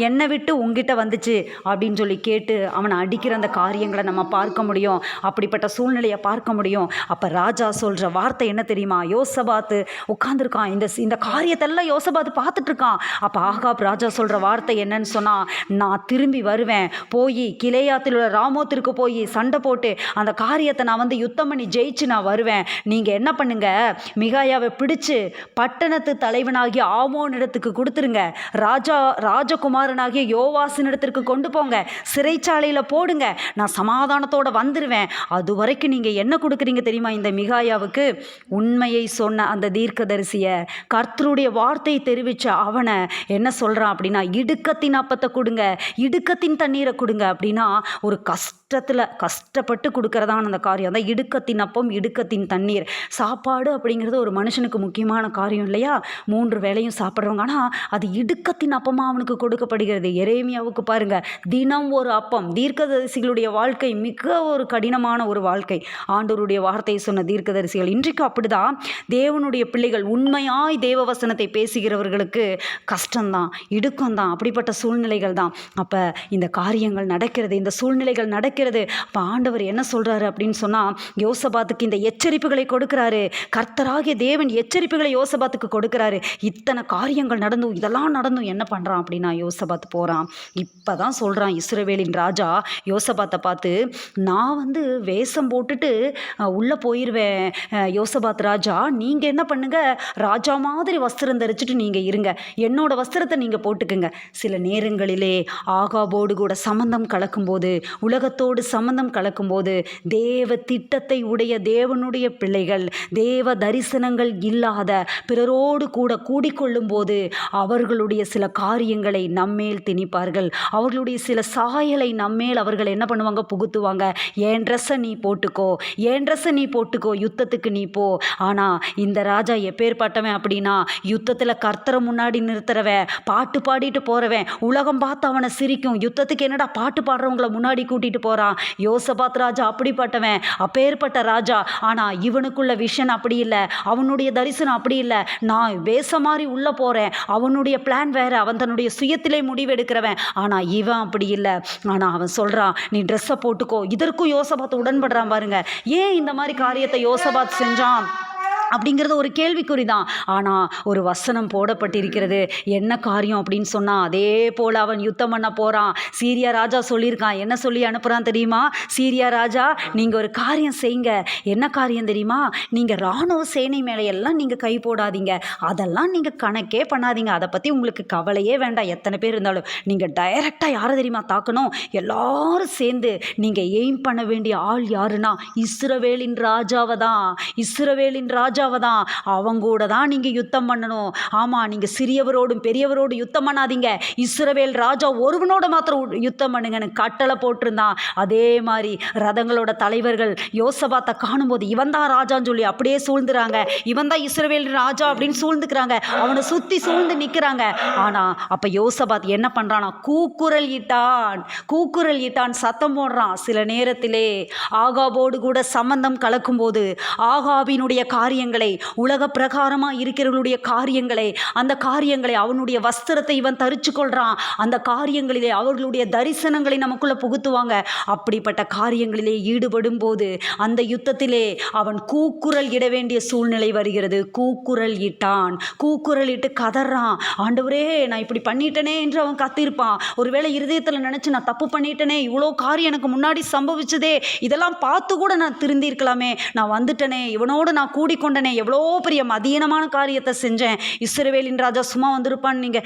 என்னை விட்டு உங்கிட்ட வந்துச்சு அப்படின்னு சொல்லி கேட்டு அவனை அடிக்கிற அந்த காரியங்களை நம்ம பார்க்க முடியும். அப்படிப்பட்ட சூழ்நிலையை பார்க்க முடியும். அப்ப ராஜா சொல்ற வார்த்தை என்ன தெரியுமா, யோசபாத்து உட்கார்ந்துருக்கான், இந்த காரியத்தெல்லாம் யோசபாத்து பார்த்துட்டு இருக்கான். அப்ப ஆகாப் ராஜா சொல்ற வார்த்தை என்னன்னு சொன்னா, நான் திரும்பி வருவேன், போய் கிலேயாத்தில் உள்ள ராமோத்திற்கு போய் சண்டை போட்டு அந்த காரியத்தை நான் யுத்தம் பண்ணி ஜெயிச்சு நான் வருவேன். நீங்க என்ன பண்ணுங்க, மிகாயாவை பிடிச்சு பட்டணத்து தலைவனாகிய ஆமோனிடத்துக்கு கொடுத்துருங்க, ராஜகுமாரனாகிய யோவாசினிடத்திற்கு கொண்டு போங்க, சிறைச்சாலையில் போடுங்க, நான் சமாதானத்தோடு வந்துடுவேன். அது வரைக்கும் நீங்கள் என்ன கொடுக்குறீங்க தெரியுமா இந்த மிகாயாவுக்கு, உண்மையை சொன்ன அந்த தீர்க்கதரிசியை, கர்த்தருடைய வார்த்தையை தெரிவித்த அவனை என்ன சொல்கிறான் அப்படின்னா, இடுக்கத்தின் அப்பத்தை கொடுங்க, இடுக்கத்தின் தண்ணீரை கொடுங்க அப்படின்னா, ஒரு கஷ்டப்பட்டு கொடுக்கறதான அந்த காரியம் தான் இடுக்கத்தின் அப்பம், இடுக்கத்தின் தண்ணீர். சாப்பாடு அப்படிங்கிறது ஒரு மனுஷனுக்கு முக்கியமான காரியம் இல்லையா, 3 வேளையும் சாப்பிட்றவங்க. ஆனால் அது இடுக்கத்தின் அப்பமாக அவனுக்கு கொடுக்கப்படுகிறது. எரேமியாவுக்கு பாருங்க, தினம் ஒரு அப்பம். தீர்க்கதரிசிகளுடைய வாழ்க்கை மிக ஒரு கடினமான ஒரு வாழ்க்கை. ஆண்டவருடைய வார்த்தையை சொன்ன தீர்க்கதரிசிகள் இன்றைக்கு அப்படிதான். தேவனுடைய பிள்ளைகள் உண்மையாய் தேவ வசனத்தை பேசுகிறவர்களுக்கு கஷ்டம்தான், இடுக்கம்தான், அப்படிப்பட்ட சூழ்நிலைகள் தான். அப்போ இந்த காரியங்கள் நடக்கிறது, இந்த சூழ்நிலைகள் நடக்கிறது. அப்போ ஆண்டவர் என்ன சொல்றாரு அப்படின்னு சொன்னால், யோசபாத்துக்கு இந்த எச்சரிப்புகளை கொடுக்கிறாரு. கர்த்தராகிய தேவன் எச்சரிப்புகளை யோசபாத்துக்கு கொடுக்கிறாரு. இத்தனை காரியங்கள் நடந்தும் இதெல்லாம் நடந்தும் என்ன பண்ணுறான் அப்படின்னா, யோசபாத் போகிறான். இப்போ தான் சொல்கிறான் இஸ்ரவேலின் ராஜா யோசபாத்தை பார்த்து, நான் வேஷம் போட்டுட்டு உள்ளே போயிடுவேன். யோசபாத் ராஜா, நீங்கள் என்ன பண்ணுங்க, ராஜா மாதிரி வஸ்திரம் தரிச்சுட்டு நீங்கள் இருங்க, என்னோட வஸ்திரத்தை நீங்கள் போட்டுக்குங்க. சில நேரங்களிலே ஆகாபோடு கூட சம்பந்தம் கலக்கும்போது, உலகத்தோடு சம்பந்தம் கலக்கும்போது, தேவ திட்டத்தை உடைய தேவனுடைய பிள்ளைகள், தேவ தரிசனங்கள் இல்லாத பிறரோடு கூட கூடிக்கொள்ளும் போது அவர்களுடைய சில காரியங்களை நம்மேல் திணிப்பார்கள். அவர்களுடைய சில சாயலை நம்மேல் அவர்கள் என்ன பண்ணுவாங்க, புகுத்துவாங்க. என் ட்ரெஸ்ஸை நீ போட்டுக்கோ, என் ட்ரெஸ்ஸை நீ போட்டுக்கோ, யுத்தத்துக்கு நீ போ. ஆனால் இந்த ராஜா எப்பேற்பட்டவன் அப்படின்னா, யுத்தத்தில் கர்த்தரை முன்னாடி நிறுத்துறவன், பாட்டு பாடிட்டு போகிறவன், உலகம் பார்த்து அவனை சிரிக்கும். யுத்தத்துக்கு என்னடா பாட்டு பாடுறவங்களை முன்னாடி கூட்டிகிட்டு போகிறான். யோசபாத் ராஜா அப்படிப்பட்டவன், அப்பேற்பட்ட ராஜா. ஆனால் இவனுக்குள்ள விஷன் அப்படி இல்லை, அவனுடைய தரிசனம் அப்படி இல்லை. நான் வேஷ மாதிரி உள்ளே போகிறேன், அவனுடைய பிளான் வேறு, அவன் தன்னுடைய சுயத்திலே முடிவெடுக்கிறவன். ஆனால் இவன் அப்படி இல்லை. ஆனால் அவன் சொல்கிறான், நீ ட்ரெஸ்ஸை போட்டுக்கோ. இதற்கும் யோசபாத் உடன்படுறான் பாருங்க. ஏன் இந்த மாதிரி காரியத்தை யோசபாத் செஞ்சான் அப்படிங்கிறது ஒரு கேள்விக்குறி தான். ஆனால் ஒரு வசனம் போடப்பட்டிருக்கிறது. என்ன காரியம் அப்படின்னு சொன்னால், அதே போல் அவன் யுத்தம் பண்ண போகிறான். சீரியா ராஜா சொல்லியிருக்கான், என்ன சொல்லி அனுப்புகிறான் தெரியுமா, சீரியா ராஜா நீங்கள் ஒரு காரியம் செய்யுங்க. என்ன காரியம் தெரியுமா, நீங்கள் இராணுவ சேனை மேலே எல்லாம் நீங்கள் கை போடாதீங்க, அதெல்லாம் நீங்கள் கணக்கே பண்ணாதீங்க, அதை பற்றி உங்களுக்கு கவலையே வேண்டாம். எத்தனை பேர் இருந்தாலும் நீங்கள் டைரெக்டாக யாரை தெரியுமா தாக்கணும், எல்லாரும் சேர்ந்து நீங்கள் எய்ம் பண்ண வேண்டிய ஆள் யாருன்னா இஸ்ரவேலின் ராஜாவை தான். இஸ்ரவேலின் ராஜா ராஜாவை தான், அவங்க கூட தான் நீங்கள் யுத்தம் பண்ணணும். ஆமாம், நீங்கள் சிறியவரோடும் பெரியவரோடும் யுத்தம் பண்ணாதீங்க, இஸ்ரவேல் ராஜா ஒருவனோட மாத்திரம் யுத்தம் பண்ணுங்கன்னு கட்டளை போட்டிருந்தான். அதே மாதிரி ரதங்களோட தலைவர்கள் யோசபாத்தை காணும்போது இவன் தான் ராஜான்னு சொல்லி அப்படியே சூழ்ந்துறாங்க. இவன் தான் இஸ்ரவேல் ராஜா அப்படின்னு சூழ்ந்துக்கிறாங்க. அவனை சுற்றி சூழ்ந்து நிற்கிறாங்க. ஆனால் அப்போ யோசபாத் என்ன பண்ணுறானா, கூக்குரல் இட்டான், சத்தம் போடுறான். சில நேரத்திலே ஆகாபோடு கூட சம்பந்தம் கலக்கும்போது ஆகாபினுடைய காரியங்களை, உலக பிரகாரமாக இருக்கிறவர்களுடைய காரியங்களை, அந்த காரியங்களை, அவனுடைய வஸ்திரத்தை இவன் தரிச்சு கொள்றான். அந்த காரியங்களிலே அவர்களுடைய தரிசனங்களை நமக்குள்ள புகுத்துவாங்க. அப்படிப்பட்ட காரியங்களிலே ஈடுபடும் போது அந்த யுத்தத்திலே அவன் கூக்குரல் இட வேண்டிய சூழ்நிலை வருகிறது. கூக்குரல் இட்டு கதறான், ஆண்டவரே நான் இப்படி பண்ணிட்டனே என்று அவன் கத்திருப்பான். ஒருவேளை இருதயத்தில் நினைச்சு நான் தப்பு பண்ணிட்டனே, இவ்வளோ காரியம் எனக்கு முன்னாடி சம்பவிச்சதே, இதெல்லாம் பார்த்து கூட நான் திருந்திருக்கலாமே, நான் வந்துட்டனே, இவனோடு நான் கூடிக்கொண்டனே, எவ்வளோ பெரிய மதியனமான காரியத்தை செஞ்சேன். இஸ்ரவேலின் ராஜா சும்மா வந்திருப்பான்னு நீங்கள்,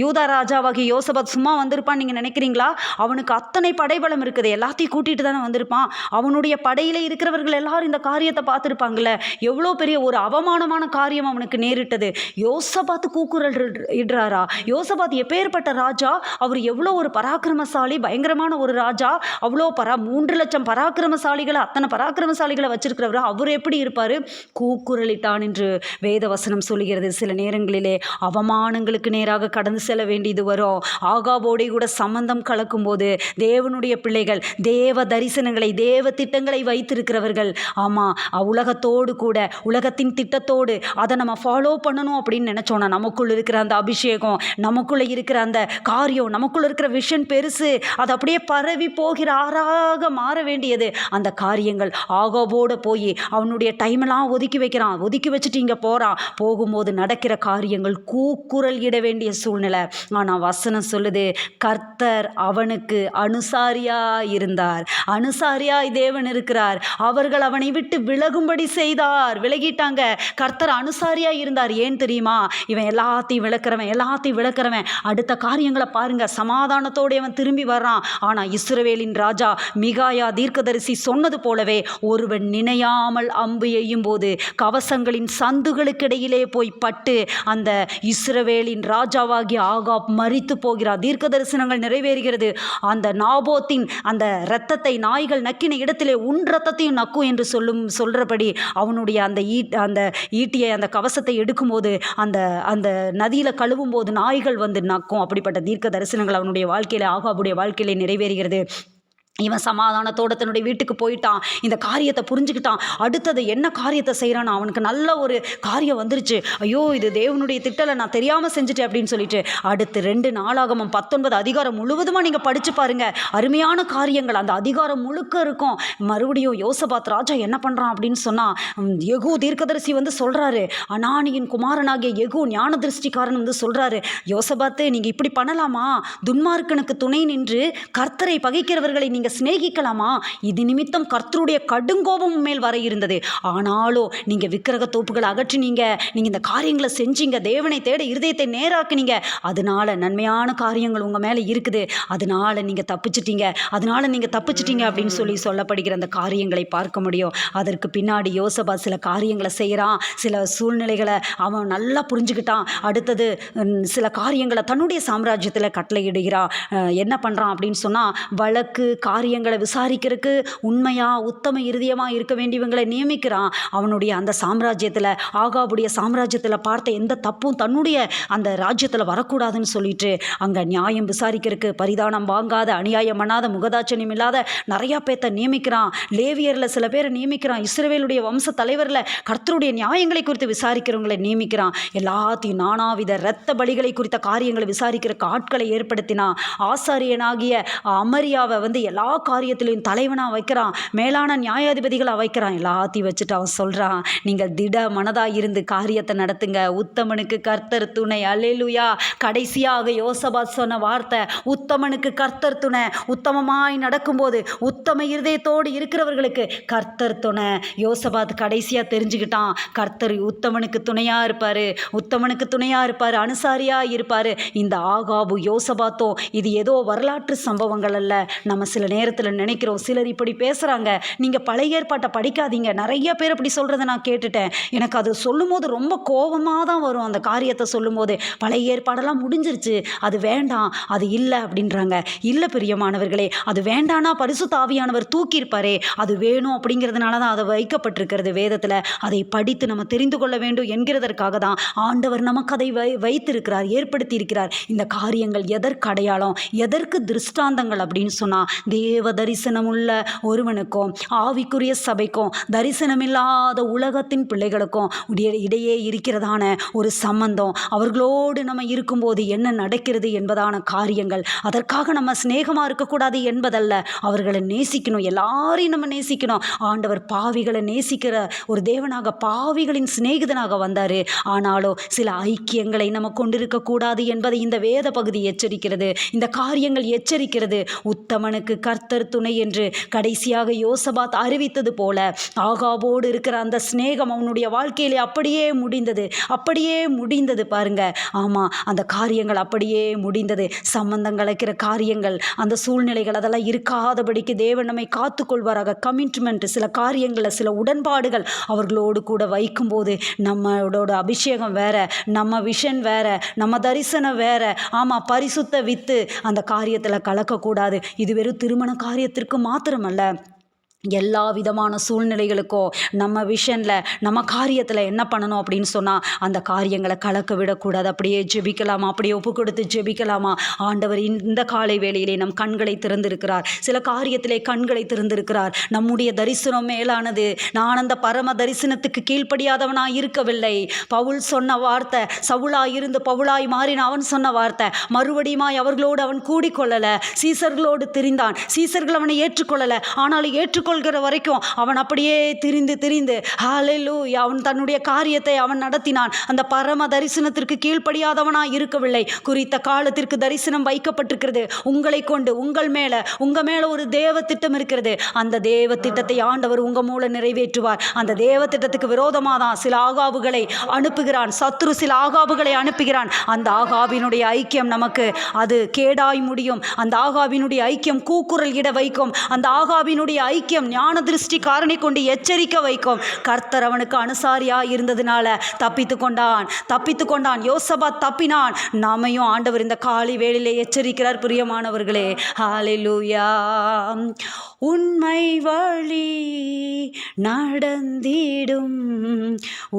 யூதா ராஜாவாகிய யோசபாத் சும்மா வந்திருப்பான்னு நீங்கள் நினைக்கிறீங்களா? அவனுக்கு அத்தனை படைபலம் இருக்குது, எல்லாத்தையும் கூட்டிகிட்டு தானே வந்திருப்பான். அவனுடைய படையில் இருக்கிறவர்கள் எல்லாரும் இந்த காரியத்தை பார்த்துருப்பாங்கள்ல. எவ்வளோ பெரிய ஒரு அவமானமான காரியம் அவனுக்கு நேரிட்டது. யோசபாத்து கூக்குரல் இடுறாரா? யோசபாத் எப்பேற்பட்ட ராஜா, அவர் எவ்வளோ ஒரு பராக்கிரமசாலி, பயங்கரமான ஒரு ராஜா. அவ்வளோ 3 லட்சம் பராக்கிரமசாலிகளை, அத்தனை பராக்கிரமசாலிகளை வச்சிருக்கிறவர், அவர் எப்படி இருப்பார்? கூக்குரலிட்டான் என்று வேத வசனம் சொல்லுகிறது. சில நேரங்களிலே அவமானங்களுக்கு நேராக கடந்து செல்ல வேண்டியது வரும். ஆகாபோடே கூட சம்பந்தம் கலக்கும் போது தேவனுடைய பிள்ளைகள், தேவ தரிசனங்களை, தேவ திட்டங்களை வைத்திருக்கிறவர்கள், ஆமாம், உலகத்தோடு கூட, உலகத்தின் திட்டத்தோடு அதை நம்ம ஃபாலோ பண்ணணும் அப்படின்னு நினச்சோன்னா நமக்குள்ள இருக்கிற அந்த அபிஷேகம், நமக்குள்ளே இருக்கிற அந்த காரியம், நமக்குள்ள இருக்கிற விஷன் பெருசு, அது அப்படியே பரவி போகிற ஆறாக மாற வேண்டியது. அந்த காரியங்கள் ஆகாபோட போய் அவனுடைய டைமெல்லாம் ஒதுக்கி வைக்கிறான். ஒதுக்கி வச்சுட்டு இங்கே போகிறான். போகும்போது நடக்கிற காரியங்கள் கூக்குரல் இட வேண்டிய சூழ்நிலை. ஆனால் வசனம் சொல்லுது, கர்த்தர் அவனுக்கு அனுசாரியாய் இருந்தார். அனுசாரியாய் தேவன் இருக்கிறார். அவர்கள் அவனை விட்டு விலகும்படி செய்தார். விலகிட்டாங்க. கர்த்தர் அனுசாரியாய் இருந்தார். ஏன் தெரியுமா? இவன் எல்லாத்தையும் விளக்குறவன் அடுத்த காரியங்களை பாருங்க, சமாதானத்தோடு அவன் திரும்பி வர்றான். ஆனால் இஸ்ரவேலின் ராஜா மிகாயா தீர்க்கதரிசி சொன்னது போலவே, ஒருவன் நினையாமல் அம்பு எய்யும் போது கவசங்களின் சந்துகளுக்கு இடையிலே போய் பட்டு அந்த இஸ்ரவேலின் ராஜாவாகிய ஆகாப் மரித்து போகிறார். தீர்க்க தரிசனங்கள் நிறைவேறுகிறது. அந்த நாபோத்தின் அந்த இரத்தத்தை நாய்கள் நக்கின இடத்திலே உன் இரத்தத்தையும் நக்கும் என்று சொல்றபடி அவனுடைய அந்த ஈட்டியை, அந்த கவசத்தை எடுக்கும்போது அந்த நதியில் கழுவும் போது நாய்கள் வந்து நக்கும். அப்படிப்பட்ட தீர்க்க தரிசனங்கள் அவனுடைய வாழ்க்கையில, ஆகாபுடைய வாழ்க்கையிலே நிறைவேறுகிறது. இவன் சமாதானத்தோடு தன்னுடைய வீட்டுக்கு போயிட்டான். இந்த காரியத்தை புரிஞ்சுக்கிட்டான். அடுத்தது என்ன காரியத்தை செய்கிறான்? அவனுக்கு நல்ல ஒரு காரியம் வந்துருச்சு. ஐயோ, இது தேவனுடைய திட்டலை, நான் தெரியாமல் செஞ்சுட்டேன் அப்படின்னு சொல்லிட்டு அடுத்து 2 நாளாகமம் 19 அதிகாரம் முழுவதுமாக நீங்கள் படித்து பாருங்கள். அருமையான காரியங்கள் அந்த அதிகாரம் முழுக்க இருக்கும். மறுபடியும் யோசபாத் ராஜா என்ன பண்ணுறான் அப்படின்னு சொன்னால், யெகூ தீர்க்கதரிசி வந்து சொல்கிறாரு, அனானியின் குமாரனாகிய யெகூ ஞான திருஷ்டிக்காரன் வந்து சொல்கிறாரு, யோசபாத்து நீங்கள் இப்படி பண்ணலாமா? துன்மார்க்கனுக்கு துணை நின்று கர்த்தரை பகைக்கிறவர்களை நீங்கள் சிநேகிக்கலாமா? இது நிமித்தம் கர்த்தருடைய கடுங்கோபம் மேல் வர இருந்தது. ஆனாலும் நீங்க விக்கிரக தோப்புகளை அகற்றினீங்க, நீங்க இந்த காரியங்களை செஞ்சீங்க, தேவனை தேட இருதயத்தை நேராக்குனீங்க, அதனால நன்மையான காரியங்கள் உங்க மேல இருக்குது, அதனால நீங்க தப்பிச்சிட்டீங்க அப்படின்னு சொல்லப்படுகிற அந்த காரியங்களை பார்க்க முடியும். அதற்கு பின்னாடி யோசபாத் சில காரியங்களை செய்யறான். சில சூழ்நிலைகளை அவன் நல்லா புரிஞ்சுக்கிட்டான். அடுத்தது சில காரியங்களை தன்னுடைய சாம்ராஜ்யத்தில் கட்டளையிடுகிறான். என்ன பண்றான் அப்படின்னு சொன்னா, வழக்கு காரியங்களை விசாரிக்கிறதுக்கு உண்மையா உத்தம இருதயமாக இருக்க வேண்டியவங்களை நியமிக்கிறான். அவனுடைய அந்த சாம்ராஜ்யத்தில், ஆகாபுடைய சாம்ராஜ்யத்தில் பார்த்த எந்த தப்பும் தன்னுடைய அந்த ராஜ்யத்தில் வரக்கூடாதுன்னு சொல்லிட்டு அங்கே நியாயம் விசாரிக்கிறதுக்கு பரிதானம் வாங்காத, அநியாயம் பண்ணாத, முகதாட்சணியம் இல்லாத நிறையா பேர்த்த நியமிக்கிறான். லேவியரில் சில பேரை நியமிக்கிறான். இஸ்ரவேலுடைய வம்ச தலைவரில் கர்த்தருடைய நியாயங்களை குறித்து விசாரிக்கிறவங்களை நியமிக்கிறான். எல்லாத்தையும் நானாவித இரத்த பலிகளை குறித்த காரியங்களை விசாரிக்கிற ஆட்களை ஏற்படுத்தினான். ஆசாரியனாகிய அமரியாவை வந்து எல்லா காரியத்திலையும் தலைவனாக வைக்கிறான். மேலான நியாயாதிபதிகளாக வைக்கிறான். எல்லாத்தையும் வச்சுட்டு அவன் சொல்கிறான், நீங்கள் திட மனதாக இருந்து காரியத்தை நடத்துங்க, உத்தமனுக்கு கர்த்தர் துணை. அல்லேலூயா. கடைசியாக யோசபாத் சொன்ன வார்த்தை, உத்தமனுக்கு கர்த்தர் துணை. உத்தமமாய் நடக்கும்போது, உத்தம இருதயத்தோடு இருக்கிறவர்களுக்கு கர்த்தர் துணை. யோசபாத் கடைசியாக தெரிஞ்சுக்கிட்டான், கர்த்தர் உத்தமனுக்கு துணையாக இருப்பார், அனுசாரியாக இருப்பார். இந்த ஆகாபு யோசபாத்தோ இது ஏதோ வரலாற்று சம்பவங்கள் அல்ல. நம்ம சில நேரத்தில் நினைக்கிறோம். சிலர் இப்படி பேசுகிறாங்க, நீங்கள் பழைய ஏற்பாட்டை படிக்காதீங்க. நிறைய பேர் அப்படி சொல்கிறத நான் கேட்டுட்டேன். எனக்கு அது சொல்லும்போது ரொம்ப கோபமாக தான் வரும். அந்த காரியத்தை சொல்லும்போது பழைய ஏற்பாடெல்லாம் முடிஞ்சிருச்சு, அது வேண்டாம், அது இல்லை அப்படின்றாங்க. இல்லை பிரியமானவர்களே, அது வேண்டானா பரிசுத்த ஆவியானவர் தூக்கியிருப்பாரே. அது வேணும் அப்படிங்கிறதுனால தான் அதை வைக்கப்பட்டிருக்கிறது வேதத்தில். அதை படித்து நம்ம தெரிந்து கொள்ள வேண்டும் என்கிறதற்காக தான் ஆண்டவர் நமக்கு அதை வைத்திருக்கிறார், ஏற்படுத்தி இருக்கிறார். இந்த காரியங்கள் எதற்கு அடையாளம், எதற்கு திருஷ்டாந்தங்கள் அப்படின்னு சொன்னால், தேவ தரிசனம் உள்ள ஒருவனுக்கும் ஆவிக்குரிய சபைக்கும் தரிசனமில்லாத உலகத்தின் பிள்ளைகளுக்கும் இடையே இருக்கிறதான ஒரு சம்பந்தம், அவர்களோடு நம்ம இருக்கும்போது என்ன நடக்கிறது என்பதான காரியங்கள். அதற்காக நம்ம சிநேகமாக இருக்கக்கூடாது என்பதல்ல, அவர்களை நேசிக்கணும், எல்லாரையும் நம்ம நேசிக்கணும். ஆண்டவர் பாவிகளை நேசிக்கிற ஒரு தேவனாக, பாவிகளின் சிநேகிதனாக வந்தார். ஆனாலும் சில ஐக்கியங்களை நம்ம கொண்டிருக்கக்கூடாது என்பதை இந்த வேத பகுதி எச்சரிக்கிறது. இந்த காரியங்கள் எச்சரிக்கிறது. உத்தமனுக்கு கர்த்தர் துணை என்று கடைசியாக யோசபாத் அறிவித்தது போல ஆகாபோடு இருக்கிற அந்த சிநேகம் அவனுடைய வாழ்க்கையிலே அப்படியே முடிந்தது பாருங்க. ஆமாம், அந்த காரியங்கள் அப்படியே முடிந்தது. சம்பந்தம் கலைக்கிற காரியங்கள், அந்த சூழ்நிலைகள் அதெல்லாம் இருக்காதபடிக்கு தேவன் நம்மை காத்துக்கொள்வாராக. கமிட்மெண்ட், சில காரியங்களில் சில உடன்பாடுகள் அவர்களோடு கூட வைக்கும்போது நம்மளோட அபிஷேகம் வேற, நம்ம விஷன் வேற, நம்ம தரிசனம் வேற. ஆமாம், பரிசுத்த வித்து அந்த காரியத்தில் கலக்கக்கூடாது. இது வெறும் திருமண காரியத்திற்கு மாத்திரமல்ல, எல்லா விதமான சூழ்நிலைகளுக்கும் நம்ம விஷனில், நம்ம காரியத்தில் என்ன பண்ணணும் அப்படின்னு சொன்னால், அந்த காரியங்களை கலக்க விடக்கூடாது. அப்படியே ஜெபிக்கலாமா, அப்படியே ஒப்பு கொடுத்து ஜெபிக்கலாமா. ஆண்டவர் இந்த காலை வேளையிலே நம் கண்களை திறந்திருக்கிறார். சில காரியத்திலே கண்களை திறந்திருக்கிறார். நம்முடைய தரிசனம் மேலானது. நான் அந்த பரம தரிசனத்துக்கு கீழ்ப்படியாதவனாய் இருக்கவில்லை. பவுல் சொன்ன வார்த்தை, சவுலாய் இருந்து பவுலாய் மாறின அவன் சொன்ன வார்த்தை, மறுபடியுமாய் அவர்களோடு அவன் கூடிக்கொள்ளலை. சீசர்களோடு திரிந்தான். சீசர்கள் அவனை ஏற்றுக்கொள்ளலை. ஆனாலும் ஏற்றுக்கொள்கிற வரைக்கும் அவன் அப்படியே திரிந்து ஹல்லேலூயா, அவன் தன்னுடைய காரியத்தை அவன் நடத்தினான். அந்த பரம தரிசனத்திற்கு கீழ்ப்படியாதவனாய் இருக்கவில்லை. குறித்த காலத்திற்கு தரிசனம் வைக்கப்பட்டிருக்கிறது. உங்களை கொண்டு உங்க மேல ஒரு தேவ திட்டம் இருக்கிறது. அந்த தேவ திட்டத்தை ஆண்டவர் உங்க மூலம் நிறைவேற்றுவார். அந்த தேவ திட்டத்துக்கு விரோதமாக தான் சில ஆகாபுகளை அனுப்புகிறான். சத்துரு சில ஆகாபுகளை அனுப்புகிறான். அந்த ஆகாபினுடைய ஐக்கியம் நமக்கு அது கேடாய் முடியும். அந்த ஆகாபினுடைய ஐக்கியம் கூக்குரல் இட வைக்கும். அந்த ஆகாபினுடைய ஐக்கியம் ஞான திருஷ்டி காரணை கொண்டு எச்சரிக்க வைக்கும். கர்த்தர் அவனுக்கு அனுசாரியாக இருந்ததுனால தப்பித்து கொண்டான். யோசபாத் தப்பினான். நாமையும் ஆண்டவர் இந்த காலை வேளையிலே எச்சரிக்கிறார். பிரியமானவர்களே, ஹல்லேலூயா. உண்மை வழி நடந்திடும்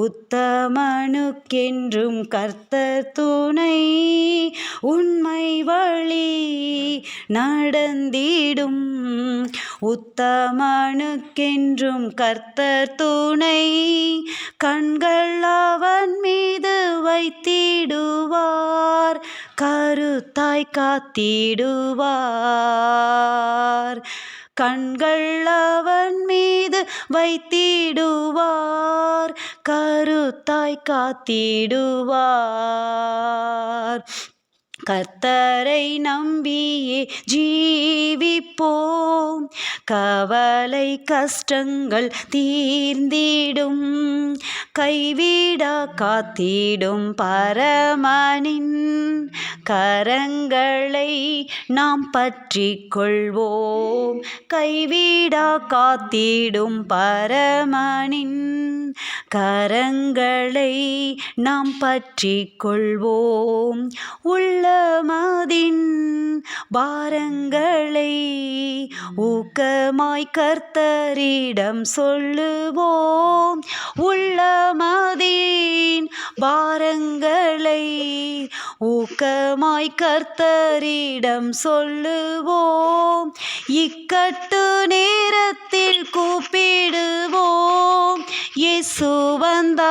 உத்தமனுக்கென்றும் கர்த்தர் துணை. உண்மை வழி நடந்திடும் உத்தமனுக்கென்றும் கர்த்தர் துணை. கண்கள் அவன் மீது வைத்திடுவார், கருத்தாய் காத்திடுவார். கண்கள் அவன் மீது வைத்திடுவார், கருத்தாய் காத்திடுவார். கர்த்தரை நம்பியே ஜீவிப்போம், கவலை கஷ்டங்கள் தீர்ந்திடும். கைவிடா காத்திடும் பரமனின் கரங்களை நாம் பற்றி கொள்வோம். கைவிடா காத்திடும் பரமனின் கரங்களை நாம் பற்றி கொள்வோம். உள்ளமதின் பாரங்களை ஊக்கமாய் கர்த்தரிடம் சொல்லுவோம். உள்ளமதின் பாரங்களை ஊக்கமாய் கர்த்தரிடம் சொல்லுவோம். இக்கட்டு நேரத்தில் கூப்பிடுவோம், இயேசு வந்தாதரிப்பார்.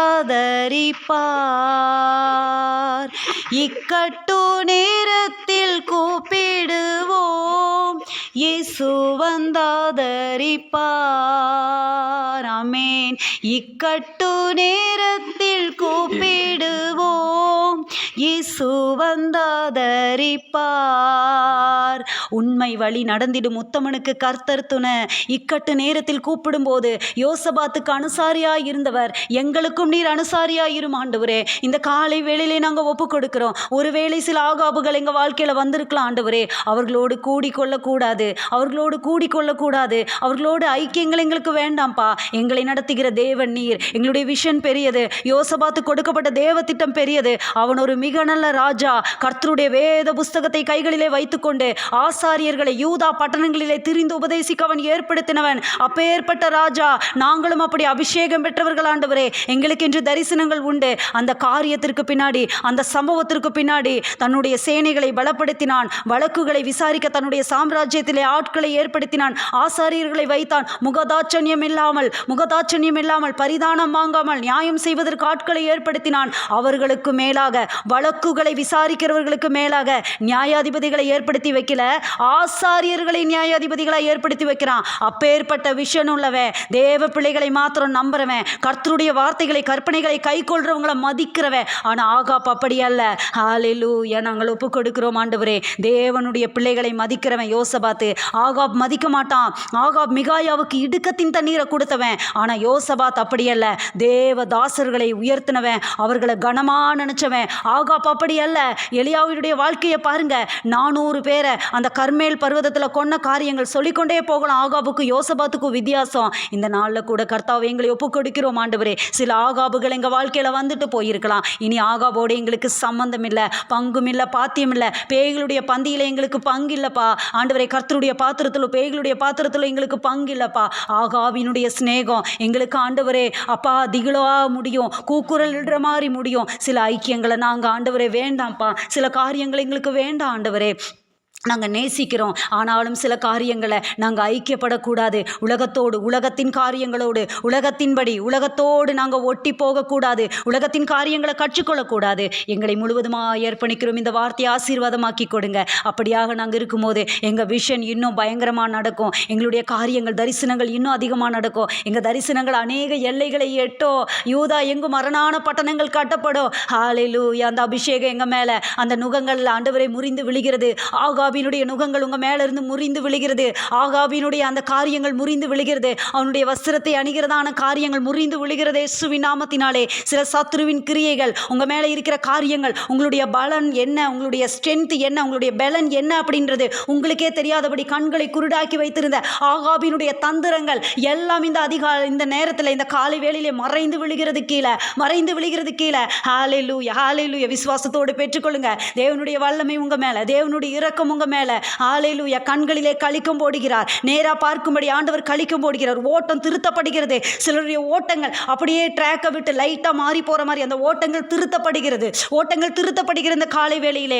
இக்கட்டு நேரத்தில் கூப்பிடுவோம், இயேசு வந்தாதரிப்பார். ஆமென். இக்கட்டு நேரத்தில் கூப்பிடுவோம், இயேசு வந்தாதரிப்பார். உண்மை வழி நடந்திடும் உத்தமனுக்கு கர்த்தர் துணை. இக்கட்டு நேரத்தில் கூப்பிடும்போது யோசபாத்துக்கு அனுசாரியாய் இருந்தவர் எங்களுக்கும் நீர் அனுசாரியாய் இரும் ஆண்டவரே. இந்த காலை வேளையிலே நாங்கள் ஒப்பு கொடுக்கிறோம். ஒருவேளை சில ஆகாபுகள் எங்கள் வாழ்க்கையில வந்திருக்கலாம் ஆண்டவரே. அவர்களோடு கூடிக்கொள்ளக்கூடாது, அவர்களோடு ஐக்கியங்கள் எங்களுக்கு வேண்டாம்ப்பா. எங்களை நடத்துகிற தேவன் நீர். எங்களுடைய விஷன் பெரியது. யோசபாத்து கொடுக்கப்பட்ட தேவ திட்டம் பெரியது. அவன் ஒரு மிக நல்ல ராஜா. கர்த்தருடைய வேத புஸ்தகத்தை கைகளிலே வைத்துக்கொண்டு ஆசாரியர்களை யூதா பட்டணங்களிலே திரிந்து உபதேசிக்க அவன் ஏற்படுத்தினவன். அப்பேற்பட்ட ராஜா. நாங்களும் அப்படி அபிஷேகம் பெற்றவர்கள் ஆண்டவரே. எங்களுக்கு என்று தரிசனங்கள் உண்டு. அந்த காரியத்திற்கு பின்னாடி, அந்த சம்பவத்திற்கு பின்னாடி தன்னுடைய சேனைகளை பலப்படுத்தினான். வழக்குகளை விசாரிக்க தன்னுடைய சாம்ராஜ்யத்திலே ஆட்களை ஏற்படுத்தினான். ஆசாரியர்களை வைத்தான். முகதாட்சண்யம் இல்லாமல் பரிதானம் வாங்காமல் நியாயம் செய்வதற்கு ஆட்களை ஏற்படுத்தினான். அவர்களுக்கு மேலாக, வழக்குகளை விசாரிக்கிறவர்களுக்கு மேலாக நியாயாதிபதிகளை ஏற்படுத்தி வைக்கல, ஆசாரியர்களை நியாயாதிபதிகளை ஏற்படுத்தி வைக்கிறான். அப்பேற்பட்ட விஷன் உள்ளவன், தேவ பிள்ளைகளை மாத்திரம் நம்புறவன், கர்த்தருடைய வார்த்தைகளை கற்பனைகளை கை கொள்றவங்களை மதிக்கிறவன். ஆனா ஆகாப் அப்படி அல்ல. ஹல்லேலூயா. நாங்கள் ஒப்பு கொடுக்கிறோம் ஆண்டவரே. தேவனுடைய பிள்ளைகளை மதிக்கிறவன் யோசபாத்து. ஆகாப் மதிக்க மாட்டான். ஆகாப் மிகாயாவுக்கு இடுக்கத்தின் தண்ணீரை கொடுத்தவன். ஆனா யோசபாத் அப்படி அல்ல. தேவ தாசர்களை உயர்த்தினவன், அவர்களை கனமா நினைச்சவன். ஆகாப் அப்படி அல்ல. எலியாவுடைய வாழ்க்கையை பாருங்க. 400 பேரை அந்த கர்மேல் பர்வதத்தில் கொன்ன காரியங்கள் சொல்லிக்கொண்டே போகலாம். ஆகாபுக்கு யோசபாத்துக்கும் வித்தியாசம். இந்த நாளில் கூட கர்த்தாவை எங்களை ஒப்பு கொடுக்கிறோம் ஆண்டவரே. சில ஆகாபுகள் எங்கள் வாழ்க்கையில் வந்துட்டு போயிருக்கலாம். இனி ஆகாபோடு எங்களுக்கு சம்பந்தம் இல்லை, பங்கும் இல்லை, பாத்தியம் இல்லை. பேய்களுடைய பந்தியில் எங்களுக்கு பங்கு இல்லைப்பா ஆண்டவரே. கர்த்தருடைய பாத்திரத்தில், பேய்களுடைய பாத்திரத்தில் எங்களுக்கு பங்கு இல்லைப்பா. ஆகாபினுடைய சிநேகம் எங்களுக்கு ஆண்டவரே அப்பா திகிலா முடியும், கூக்குரல் இடுற மாதிரி முடியும். சில ஐக்கியங்களை நாங்கள் ஆண்டவரே வேண்டாம்ப்பா. சில காரியங்கள் எங்களுக்கு வேண்டாம் ஆண்டவரே. நாங்கள் நேசிக்கிறோம், ஆனாலும் சில காரியங்களை நாங்கள் ஐக்கியப்படக்கூடாது. உலகத்தோடு, உலகத்தின் காரியங்களோடு, உலகத்தின்படி, உலகத்தோடு நாங்கள் ஒட்டி போகக்கூடாது. உலகத்தின் காரியங்களை கற்றுக்கொள்ளக்கூடாது. எங்களை முழுவதுமாக அர்ப்பணிக்கிறோம். இந்த வார்த்தையை ஆசீர்வாதமாக்கி கொடுங்க. அப்படியாக நாங்கள் இருக்கும்போது எங்கள் விஷன் இன்னும் பயங்கரமாக நடக்கும். எங்களுடைய காரியங்கள், தரிசனங்கள் இன்னும் அதிகமாக நடக்கும். எங்கள் தரிசனங்கள் அநேக எல்லைகளை எட்டும். யூதா எங்கும் மரணான பட்டணங்கள் கட்டப்படும். ஹல்லேலூயா. அந்த அபிஷேகம் எங்கள் மேலே, அந்த நுகங்கள் ஆண்டவரை முறிந்து விழுகிறது. ஆகாபினுடைய நுகங்கள் உங்க மேல இருந்து முறிந்து விழுகிறது. ஆகாபினுடைய அந்த காரியங்கள் முறிந்து விழுகிறது. அவனுடைய வஸ்திரத்தை அணிகிறதான காரியங்கள் முறிந்து விழுகிறது இயேசுவின் நாமத்தினாலே. சில சத்துருவின் கிரியைகள், உங்க மேல இருக்கிற காரியங்கள், உங்களுடைய பலன் என்ன, உங்களுடைய ஸ்ட்ரென்த் என்ன, உங்களுடைய பலன் என்ன அப்படின்றது உங்களுக்கே தெரியாதபடி கண்களை குருடாக்கி வைத்திருந்த ஆகாபினுடைய தந்திரங்கள் எல்லாம் இந்த நேரத்தில், இந்த காலை வேளையிலே மறைந்து விழுகிறது கீழே. ஹல்லேலூயா. ஹல்லேலூயா. விசுவாசத்தோடு பெற்றுக்கொள்ளுங்க. தேவனுடைய வல்லமை உங்க மேல, தேவனுடைய இரக்கம் உங்க மேல. ஹல்லேலூயா. கண்களிலே கலிக்கம் போடுகிறார். நேரா பார்க்கும்படி ஆண்டவர் கலிக்கம் போடுகிறார். ஓட்டம் திருத்தப்படுகிறது. சிலருடைய ஓட்டங்கள் அப்படியே ட்ராக்கை விட்டு லைட்டா மாறி போற மாதிரி அந்த ஓட்டங்கள் திருத்தப்படுகிறது. இந்த காலை வேளையிலே